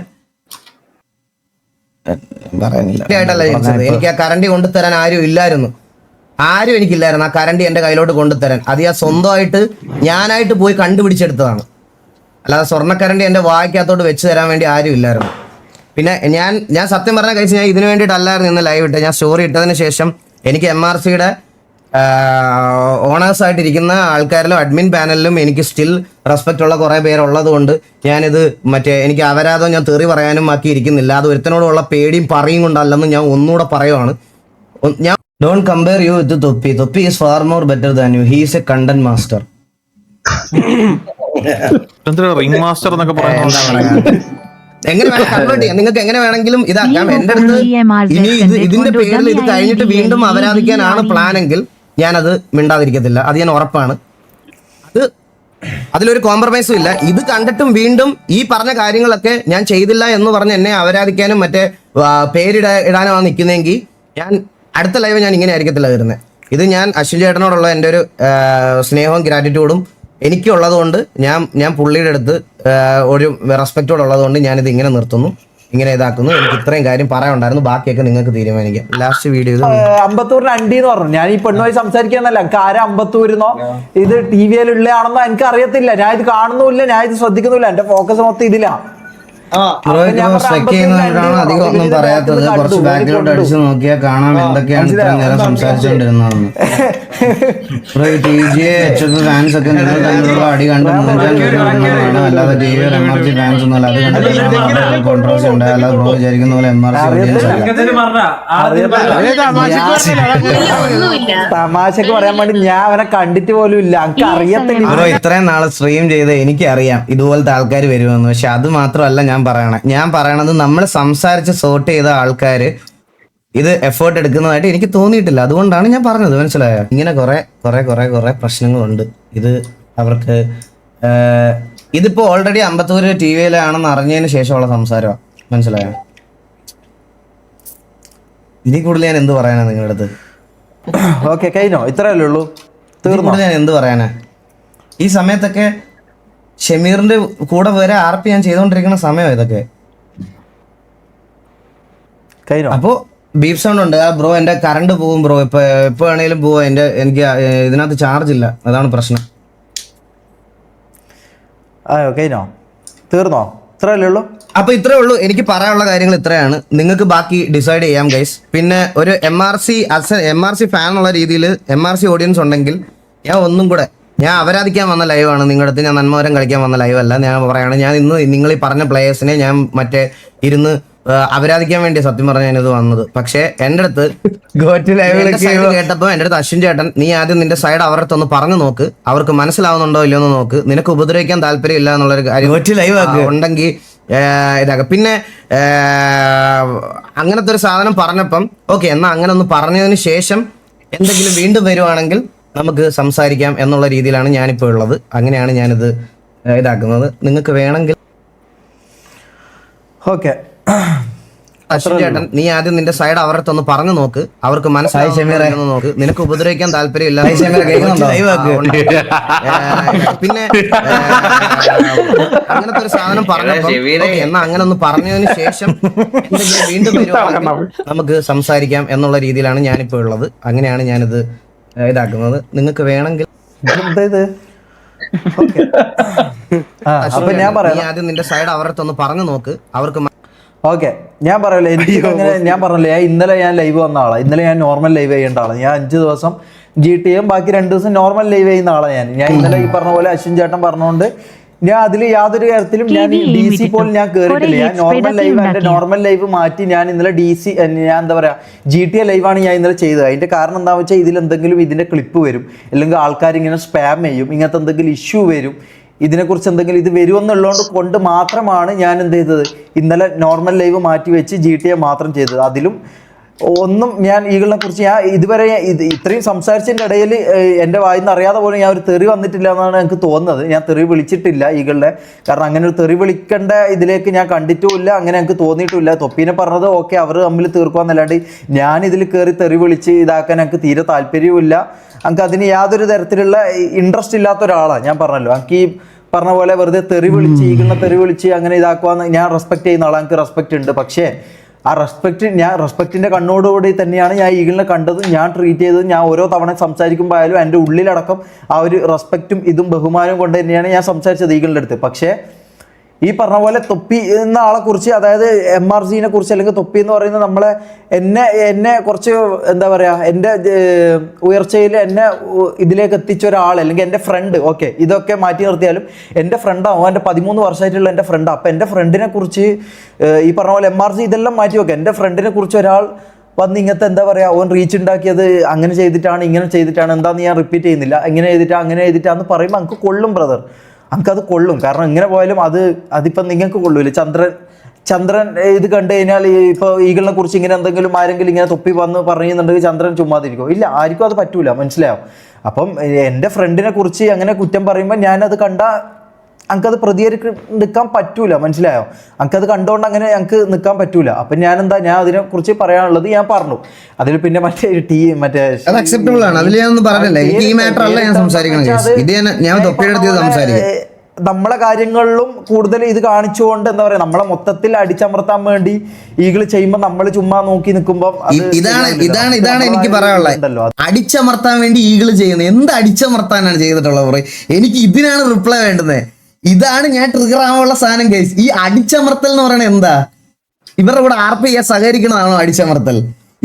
പറയുന്നില്ല. എനിക്ക് ആ കറണ്ടി കൊണ്ടുതരാൻ ആരും ഇല്ലായിരുന്നു. എനിക്കില്ലായിരുന്നു ആ കറണ്ടി എൻ്റെ കയ്യിലോട്ട് കൊണ്ടുതരാൻ. അത് ഞാൻ സ്വന്തമായിട്ട് ഞാനായിട്ട് പോയി കണ്ടുപിടിച്ചെടുത്തതാണ്. അല്ലാതെ സ്വർണ്ണക്കരണ്ടി എൻ്റെ വായിക്കകത്തോട്ട് വെച്ച് തരാൻ വേണ്ടി ആരും ഇല്ലായിരുന്നു. പിന്നെ ഞാൻ സത്യം പറഞ്ഞ കഴിച്ച് ഞാൻ ഇതിനു വേണ്ടിയിട്ടല്ലായിരുന്നു ഇന്ന് ലൈവ് ഇട്ട്. ഞാൻ സ്റ്റോറി ഇട്ടതിന് ശേഷം എനിക്ക് MRCയുടെ ഓണേഴ്സ് ആയിട്ടിരിക്കുന്ന ആൾക്കാരിലും അഡ്മിൻ പാനലിലും എനിക്ക് സ്റ്റിൽ റെസ്പെക്റ്റ് ഉള്ള കുറേ പേരുള്ളത് കൊണ്ട് ഞാനിത് എനിക്ക് അവരാതോ ഞാൻ തെറി പറയാനും ആക്കി ഇരിക്കുന്നില്ല. അത് ഒരുത്തനോടുള്ള പേടിയും പറയും കൊണ്ടല്ലെന്ന് ഞാൻ ഒന്നുകൂടെ പറയുവാണ്. ഞാൻ ഡോണ്ട് കമ്പയർ യു വിത്ത് തൊപ്പി is far more better than you. He is A content master. Ring master എന്നൊക്കെ പറയുന്നത് എങ്ങനെ വേണം കൺവേർട്ട് ചെയ്യാം, നിങ്ങൾക്ക് എങ്ങനെ വേണമെങ്കിലും ഇതാക്കാം. എൻ്റെ അടുത്ത് ഇനി ഇതിന്റെ പേരിൽ ഇത് കഴിഞ്ഞിട്ട് വീണ്ടും അപരാധിക്കാനാണ് പ്ലാനെങ്കിൽ ഞാനത് മിണ്ടാതിരിക്കത്തില്ല. അത് ഞാൻ ഉറപ്പാണ്. അതിലൊരു കോംപ്രമൈസും ഇല്ല. ഇത് കണ്ടിട്ടും വീണ്ടും ഈ പറഞ്ഞ കാര്യങ്ങളൊക്കെ ഞാൻ ചെയ്തില്ല എന്ന് പറഞ്ഞ് എന്നെ അപരാധിക്കാനും മറ്റേ പേരിടാനുമാണ് നിൽക്കുന്നതെങ്കിൽ ഞാൻ അടുത്ത ലൈവ് ഞാൻ ഇങ്ങനെ ആയിരിക്കത്തില്ല വരുന്നത്. ഇത് ഞാൻ അശ്വിൻ ചേട്ടനോടുള്ള എൻ്റെ ഒരു സ്നേഹവും ഗ്രാറ്റിറ്റ്യൂഡും എനിക്കുള്ളത് കൊണ്ട് ഞാൻ പുള്ളിയുടെ അടുത്ത് ഒരു റെസ്പെക്റ്റോട് ഉള്ളത് കൊണ്ട് ഞാനിത് ഇങ്ങനെ നിർത്തുന്നു, ഇങ്ങനെ ഇതാക്കുന്നു. എനിക്ക് ഇത്രയും കാര്യം പറയാനുണ്ടായിരുന്നു. ബാക്കിയൊക്കെ നിങ്ങൾക്ക് തീരുമാനിക്കാം. ലാസ്റ്റ് വീഡിയോ അമ്പത്തൂരിന് അണ്ടി എന്ന് പറഞ്ഞു. ഞാൻ ഈ പെണ്ണുമായി സംസാരിക്കാന്നല്ല, എനിക്ക് ആരും അമ്പത്തൂരിന്നോ ഇത് TV-യിലുള്ളതാണെന്നോ എനിക്ക് അറിയത്തില്ല. ഞാൻ ഇത് കാണുന്നുമില്ല, ഞാൻ ഇത് ശ്രദ്ധിക്കുന്നില്ല. എന്റെ ഫോക്കസ് മൊത്തം ഇതിലാണ്. അധികം ഒന്നും പറയാത്തത്. കുറച്ച് ബാക്കിലോട്ട് അടിച്ചു നോക്കിയാൽ കാണാം എന്തൊക്കെയാണ് ഇത്ര നേരം സംസാരിച്ചുകൊണ്ടിരുന്നതെന്ന്. ഫാൻസ് ഒക്കെ നിങ്ങൾ തമ്മിലുള്ള അടി കണ്ട് മുന്നേറ്റാൻ, അല്ലാതെ TV MRC ഫാൻസ് ഒന്നും അല്ല. അത് കണ്ടിട്ട് കോൺട്രവേഴ്സി ഉണ്ടായി. അല്ലാതെ ബ്രോ വിചാരിക്കുന്ന പോലെ MRC തമാശക്ക് പറയാൻ വേണ്ടി ഞാൻ അവനെ കണ്ടിട്ട് പോലും ഇല്ല. എനിക്ക് അറിയത്തില്ല. ബ്രോ ഇത്രയും നാളെ സ്ട്രീം ചെയ്ത് എനിക്കറിയാം ഇതുപോലത്തെ ആൾക്കാർ വരുമെന്ന്. പക്ഷെ അത് മാത്രമല്ല ഞാൻ പറയണത് നമ്മൾ സംസാരിച്ച് സോർട്ട് ചെയ്ത ആൾക്കാർ ഇത് എഫേർട്ട് എടുക്കുന്നതായിട്ട് എനിക്ക് തോന്നിയിട്ടില്ല. അതുകൊണ്ടാണ് ഞാൻ പറഞ്ഞത്. മനസ്സിലായോ? ഇങ്ങനെ കുറെ പ്രശ്നങ്ങളുണ്ട്. ഇത് അവർക്ക് ഇതിപ്പോ ഓൾറെഡി അമ്പത്തൂര് TV-യിലാണെന്ന് അറിഞ്ഞതിന് ശേഷമുള്ള സംസാരമാണ്. മനസ്സിലായോ? ഇതിൽ കൂടുതൽ ഞാൻ എന്ത് പറയാനാ നിങ്ങളുടെ അടുത്ത്? ഓക്കെ, കഴിഞ്ഞോ? ഇത്രയല്ലേ ഉള്ളൂ. തീർന്നോ? ഞാൻ എന്ത് പറയാനാ? ഈ സമയത്തൊക്കെ ഷമീറിന്റെ കൂടെ വരെ ആർപ്പി ഞാൻ ചെയ്തോണ്ടിരിക്കുന്ന സമയം ഇതൊക്കെ. കഴിഞ്ഞോ? അപ്പോ ബീഫ് സൗണ്ട് ഉണ്ട്. ബ്രോ എന്റെ കറണ്ട് പോകും ബ്രോ, ഇപ്പൊ വേണേലും പോവാ. എനിക്ക് ഇതിനകത്ത് ചാർജ് ഇല്ല, അതാണ് പ്രശ്നം. അയ്യോ കഴിഞ്ഞോ? തീർന്നോ? ഇത്രയല്ലേ ഉള്ളൂ? അപ്പൊ ഇത്രേ ഉള്ളൂ, എനിക്ക് പറയാനുള്ള കാര്യങ്ങൾ ഇത്രയാണ്. നിങ്ങൾക്ക് ബാക്കി ഡിസൈഡ് ചെയ്യാം ഗൈസ്. പിന്നെ ഒരു MRC ഫാൻ എന്നുള്ള രീതിയിൽ MRC ഓഡിയൻസ് ഉണ്ടെങ്കിൽ ഞാൻ ഒന്നും കൂടെ, ഞാൻ അപരാധിക്കാൻ വന്ന ലൈവാണ് നിങ്ങളുടെ അടുത്ത്, ഞാൻ നന്മവരം കളിക്കാൻ വന്ന ലൈവ് അല്ല. ഞാൻ പറയാണ്, ഞാൻ ഇന്ന് നിങ്ങൾ ഈ പറഞ്ഞ പ്ലേയേഴ്സിനെ ഞാൻ ഇരുന്ന് അപരാധിക്കാൻ വേണ്ടി സത്യം പറഞ്ഞ ഞാനിത് വന്നത്. പക്ഷെ എന്റെ അടുത്ത് കേട്ടപ്പോ എന്റെ അടുത്ത് അശ്വിൻ ചേട്ടൻ, നീ ആദ്യം നിന്റെ സൈഡ് അവരുടെ അടുത്ത് ഒന്ന് പറഞ്ഞു നോക്ക്, അവർക്ക് മനസ്സിലാവുന്നുണ്ടോ ഇല്ലയോ എന്ന് നോക്ക്, നിനക്ക് ഉപദ്രവിക്കാൻ താല്പര്യം ഇല്ല എന്നുള്ളൊരു കാര്യം ഉണ്ടെങ്കിൽ ഇതാക്കുക. പിന്നെ അങ്ങനത്തെ ഒരു സാധനം പറഞ്ഞപ്പം ഓക്കെ, എന്നാ അങ്ങനെ ഒന്ന് പറഞ്ഞതിന് ശേഷം എന്തെങ്കിലും വീണ്ടും വരുവാണെങ്കിൽ നമുക്ക് സംസാരിക്കാം എന്നുള്ള രീതിയിലാണ് ഞാനിപ്പോൾ ഉള്ളത്. അങ്ങനെയാണ് ഞാനിത് ഇതാക്കുന്നത്. നിങ്ങൾക്ക് വേണമെങ്കിൽ ഓക്കെ. അശ്വിൻ ചേട്ടൻ, നീ ആദ്യം നിന്റെ സൈഡ് അവരുടെ അടുത്ത് ഒന്ന് പറഞ്ഞു നോക്ക്, അവർക്ക് മനസ്സിലാവുന്നു നോക്ക്, നിനക്ക് ഉപദ്രവിക്കാൻ താല്പര്യം പിന്നെ അങ്ങനത്തെ ഒരു സാധനം പറഞ്ഞപ്പോ എന്നാ അങ്ങനെ ഒന്ന് പറഞ്ഞതിന് ശേഷം എന്തെങ്കിലും വീണ്ടും വരുവാണെങ്കിൽ നമുക്ക് സംസാരിക്കാം എന്നുള്ള രീതിയിലാണ് ഞാനിപ്പോൾ ഉള്ളത്. അങ്ങനെയാണ് ഞാനിത് ഇതാക്കുന്നത്. നിങ്ങൾക്ക് വേണമെങ്കിൽ അപ്പൊ ഞാൻ പറയാം, നീ ആദ്യം നിന്റെ സൈഡ് അവരുടെ അടുത്ത് ഒന്ന് പറഞ്ഞു നോക്ക്, അവർക്ക് ഓക്കെ. ഞാൻ പറയല്ലേ, എനിക്ക് അങ്ങനെ ഞാൻ പറഞ്ഞില്ലേ, ഇന്നലെ ഞാൻ ലൈവ് വന്ന ആളാണ്. ഇന്നലെ ഞാൻ നോർമൽ ലൈവ് ചെയ്യേണ്ട ആളാണ്. ഞാൻ 5 ദിവസം GTM, ബാക്കി 2 ദിവസം നോർമൽ ലൈവ് ചെയ്യുന്ന ആളാണ് ഞാൻ ഇന്നലെ ഈ പറഞ്ഞ പോലെ അശ്വിൻ ചേട്ടൻ പറഞ്ഞുകൊണ്ട് ഞാൻ അതിൽ യാതൊരു കാര്യത്തിലും ഞാൻ DC പോലും ഞാൻ കേറിയിട്ടില്ല. ഞാൻ നോർമൽ ലൈവ്, എന്റെ നോർമൽ ലൈവ് മാറ്റി ഞാൻ ഇന്നലെ ഞാൻ എന്താ പറയാ GTA ലൈവാണ് ഞാൻ ഇന്നലെ ചെയ്തത്. അതിന്റെ കാരണം എന്താണെന്ന് വെച്ചാൽ ഇതിൽ എന്തെങ്കിലും ഇതിന്റെ ക്ലിപ്പ് വരും, അല്ലെങ്കിൽ ആൾക്കാർ ഇങ്ങനെ സ്പാം ചെയ്യും, ഇങ്ങനത്തെ എന്തെങ്കിലും ഇഷ്യൂ വരും, ഇതിനെക്കുറിച്ച് എന്തെങ്കിലും ഇത് വരുമെന്നുള്ളതുകൊണ്ട് കൊണ്ട് മാത്രമാണ് ഞാൻ എന്ത് ചെയ്തത്, ഇന്നലെ നോർമൽ ലൈവ് മാറ്റി വെച്ച് GTA മാത്രം ചെയ്തത്. അതിലും ഒന്നും ഞാൻ ഈഗിളിനെ കുറിച്ച് ഞാൻ ഇതുവരെ ഇത്രയും സംസാരിച്ചതിൻ്റെ ഇടയിൽ എൻ്റെ വായിൽ നിന്ന് അറിയാതെ പോലും ഞാൻ ഒരു തെറി വന്നിട്ടില്ല എന്നാണ് എനിക്ക് തോന്നുന്നത്. ഞാൻ തെറി വിളിച്ചിട്ടില്ല ഈഗിളിനെ, കാരണം അങ്ങനെ ഒരു തെറി വിളിക്കേണ്ട ഇതിലേക്ക് ഞാൻ കണ്ടിട്ടുമില്ല, അങ്ങനെ എനിക്ക് തോന്നിയിട്ടുമില്ല. തൊപ്പീനെ പറഞ്ഞത് ഓക്കെ, അവർ തമ്മിൽ തീർക്കുവാന്നല്ലാണ്ട് ഞാൻ ഇതിൽ കയറി തെറി വിളിച്ച് ഇതാക്കാൻ എനിക്ക് തീരെ താല്പര്യവുമില്ല. എനിക്ക് അതിന് യാതൊരു തരത്തിലുള്ള ഇൻട്രസ്റ്റ് ഇല്ലാത്ത ഒരാളാണ്. ഞാൻ പറഞ്ഞല്ലോ, എനിക്ക് ഈ പറഞ്ഞ പോലെ വെറുതെ തെറി വിളിച്ച് ഈഗിളിനെ തെറി വിളിച്ച് അങ്ങനെ ഇതാക്കുവാന്ന് ഞാൻ റെസ്പെക്ട് ചെയ്യുന്ന ആളാണ്, എനിക്ക് റെസ്പെക്റ്റ് ഉണ്ട്. പക്ഷേ ആ റെസ്പെക്റ്റിൻ്റെ കണ്ണോടുകൂടി തന്നെയാണ് ഞാൻ ഈഗിളിനെ കണ്ടത്, ഞാൻ ട്രീറ്റ് ചെയ്തത്. ഞാൻ ഓരോ തവണ സംസാരിക്കുമ്പോൾ ആയാലും എൻ്റെ ഉള്ളിലടക്കം ആ ഒരു റെസ്പെക്റ്റും ഇതും ബഹുമാനവും കൊണ്ട് തന്നെയാണ് ഞാൻ സംസാരിച്ചത് ഈഗിളിൻ്റെ അടുത്ത്. പക്ഷേ ഈ പറഞ്ഞ പോലെ തൊപ്പി എന്ന ആളെ കുറിച്ച്, അതായത് MRCനെ കുറിച്ച്, അല്ലെങ്കിൽ തൊപ്പി എന്ന് പറയുന്നത് നമ്മളെ എന്നെ കുറച്ച് എന്താ പറയുക, എൻ്റെ ഉയർച്ചയിൽ എന്നെ ഇതിലേക്ക് എത്തിച്ച ഒരാൾ, അല്ലെങ്കിൽ എൻ്റെ ഫ്രണ്ട്. ഓക്കെ, ഇതൊക്കെ മാറ്റി നിർത്തിയാലും എൻ്റെ ഫ്രണ്ടാവും, എൻ്റെ 13 വർഷമായിട്ടുള്ള എൻ്റെ ഫ്രണ്ടാണ്. അപ്പം എൻ്റെ ഫ്രണ്ടിനെ കുറിച്ച് ഈ പറഞ്ഞ പോലെ MRC ഇതെല്ലാം മാറ്റി വെക്കുക, എൻ്റെ ഫ്രണ്ടിനെ കുറിച്ച് ഒരാൾ വന്ന് ഇങ്ങനത്തെ എന്താ പറയുക, ഓൻ റീച്ച് ഉണ്ടാക്കിയത് അങ്ങനെ ചെയ്തിട്ടാണ് ഇങ്ങനെ ചെയ്തിട്ടാണ്, എന്താണെന്ന് ഞാൻ റിപ്പീറ്റ് ചെയ്യുന്നില്ല, ഇങ്ങനെ ചെയ്തിട്ടാണ് അങ്ങനെ ചെയ്തിട്ടാന്ന് പറയുമ്പോൾ എനിക്ക് കൊള്ളും ബ്രദർ, നമുക്കത് കൊള്ളും. കാരണം എങ്ങനെ പോയാലും അതിപ്പം നിങ്ങൾക്ക് കൊള്ളൂല. ചന്ദ്രൻ ഇത് കണ്ടു കഴിഞ്ഞാൽ ഇപ്പോൾ ഈഗിളിനെ കുറിച്ച് ഇങ്ങനെ എന്തെങ്കിലും ആരെങ്കിലും ഇങ്ങനെ തൊപ്പി വന്ന് പറയുന്നുണ്ടെങ്കിൽ ചന്ദ്രൻ ചുമ്മാതിരിക്കും? ഇല്ല, ആർക്കും അത് പറ്റൂല, മനസ്സിലാവും. അപ്പം എൻ്റെ ഫ്രണ്ടിനെ കുറിച്ച് അങ്ങനെ കുറ്റം പറയുമ്പോൾ ഞാനത് എനിക്കത് പ്രതികരിക്കാൻ പറ്റൂല, മനസ്സിലായോ? എനിക്കത് കണ്ടുകൊണ്ട് അങ്ങനെ ഞങ്ങൾക്ക് നിൽക്കാൻ പറ്റൂല. അപ്പം ഞാൻ അതിനെ കുറിച്ച് പറയാനുള്ളത് ഞാൻ പറഞ്ഞു. അതിൽ പിന്നെ മറ്റേ അക്സെപ്റ്റബിൾ ആണ്, അതിൽ ഞാനൊന്നും പറഞ്ഞില്ല. എനിക്ക് ഈ മാറ്റർ അല്ല ഞാൻ സംസാരിക്കുന്നത്, ഇത് ഞാൻ തൊപ്പിയുടെ അടുത്ത് സംസാരിക്കും. നമ്മളെ കാര്യങ്ങളിലും കൂടുതൽ ഇത് കാണിച്ചുകൊണ്ട് എന്താ പറയാ, നമ്മളെ മൊത്തത്തിൽ അടിച്ചമർത്താൻ വേണ്ടി ഈഗിൾ ചെയ്യുമ്പോൾ നമ്മൾ ചുമ്മാ നോക്കി നിൽക്കുമ്പോൾ ഇതാണ് എനിക്ക് പറയാനുള്ളത്. അടിച്ചമർത്താൻ വേണ്ടി ഈഗിൾ ചെയ്യുന്നത് എന്ത് അടിച്ചമർത്താനാണ് ചെയ്തിട്ടുള്ളത്? എനിക്ക് ഇതിനാണ് റിപ്ലൈ വേണ്ടുന്നത്. ഇതാണ് ഞാൻ ട്രിഗർ ആവാനുള്ള സാധനം ഗൈസ്. ഈ അടിച്ചമർത്തൽ എന്ന് പറയുന്നത് എന്താ? ഇവരുടെ കൂടെ RP ചെയ്യാൻ സഹകരിക്കണതാണോ അടിച്ചമർത്തൽ?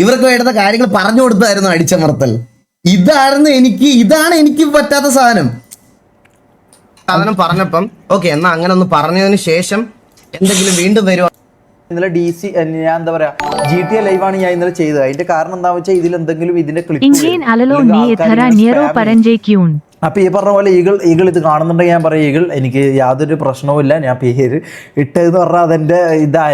ഇവർക്ക് വേണ്ടുന്ന കാര്യങ്ങൾ പറഞ്ഞു കൊടുത്തായിരുന്നു അടിച്ചമർത്തൽ? ഇതാണ് എനിക്ക് പറ്റാത്ത സാധനം പറഞ്ഞപ്പം ഓക്കെ, എന്നാ അങ്ങനെ ഒന്ന് പറഞ്ഞതിന് ശേഷം എന്തെങ്കിലും വീണ്ടും വരുവാ. ഇന്നലെ ഞാൻ എന്താ പറയാ GTA ലൈവാണ് ഞാൻ ഇന്നലെ ചെയ്തത്. അതിന്റെ കാരണം എന്താ വെച്ചാൽ ഇതിൽ എന്തെങ്കിലും ഇതിന്റെ ക്ലിപ്പ്. അപ്പൊ ഈ പറഞ്ഞ പോലെ ഈഗിൾ ഇത് കാണുന്നുണ്ടെങ്കിൽ ഞാൻ പറയാം, ഈഗിൾ എനിക്ക് യാതൊരു പ്രശ്നവുമില്ല. ഞാൻ പേര് ഇട്ടതെന്ന് പറഞ്ഞാൽ അതെന്റെ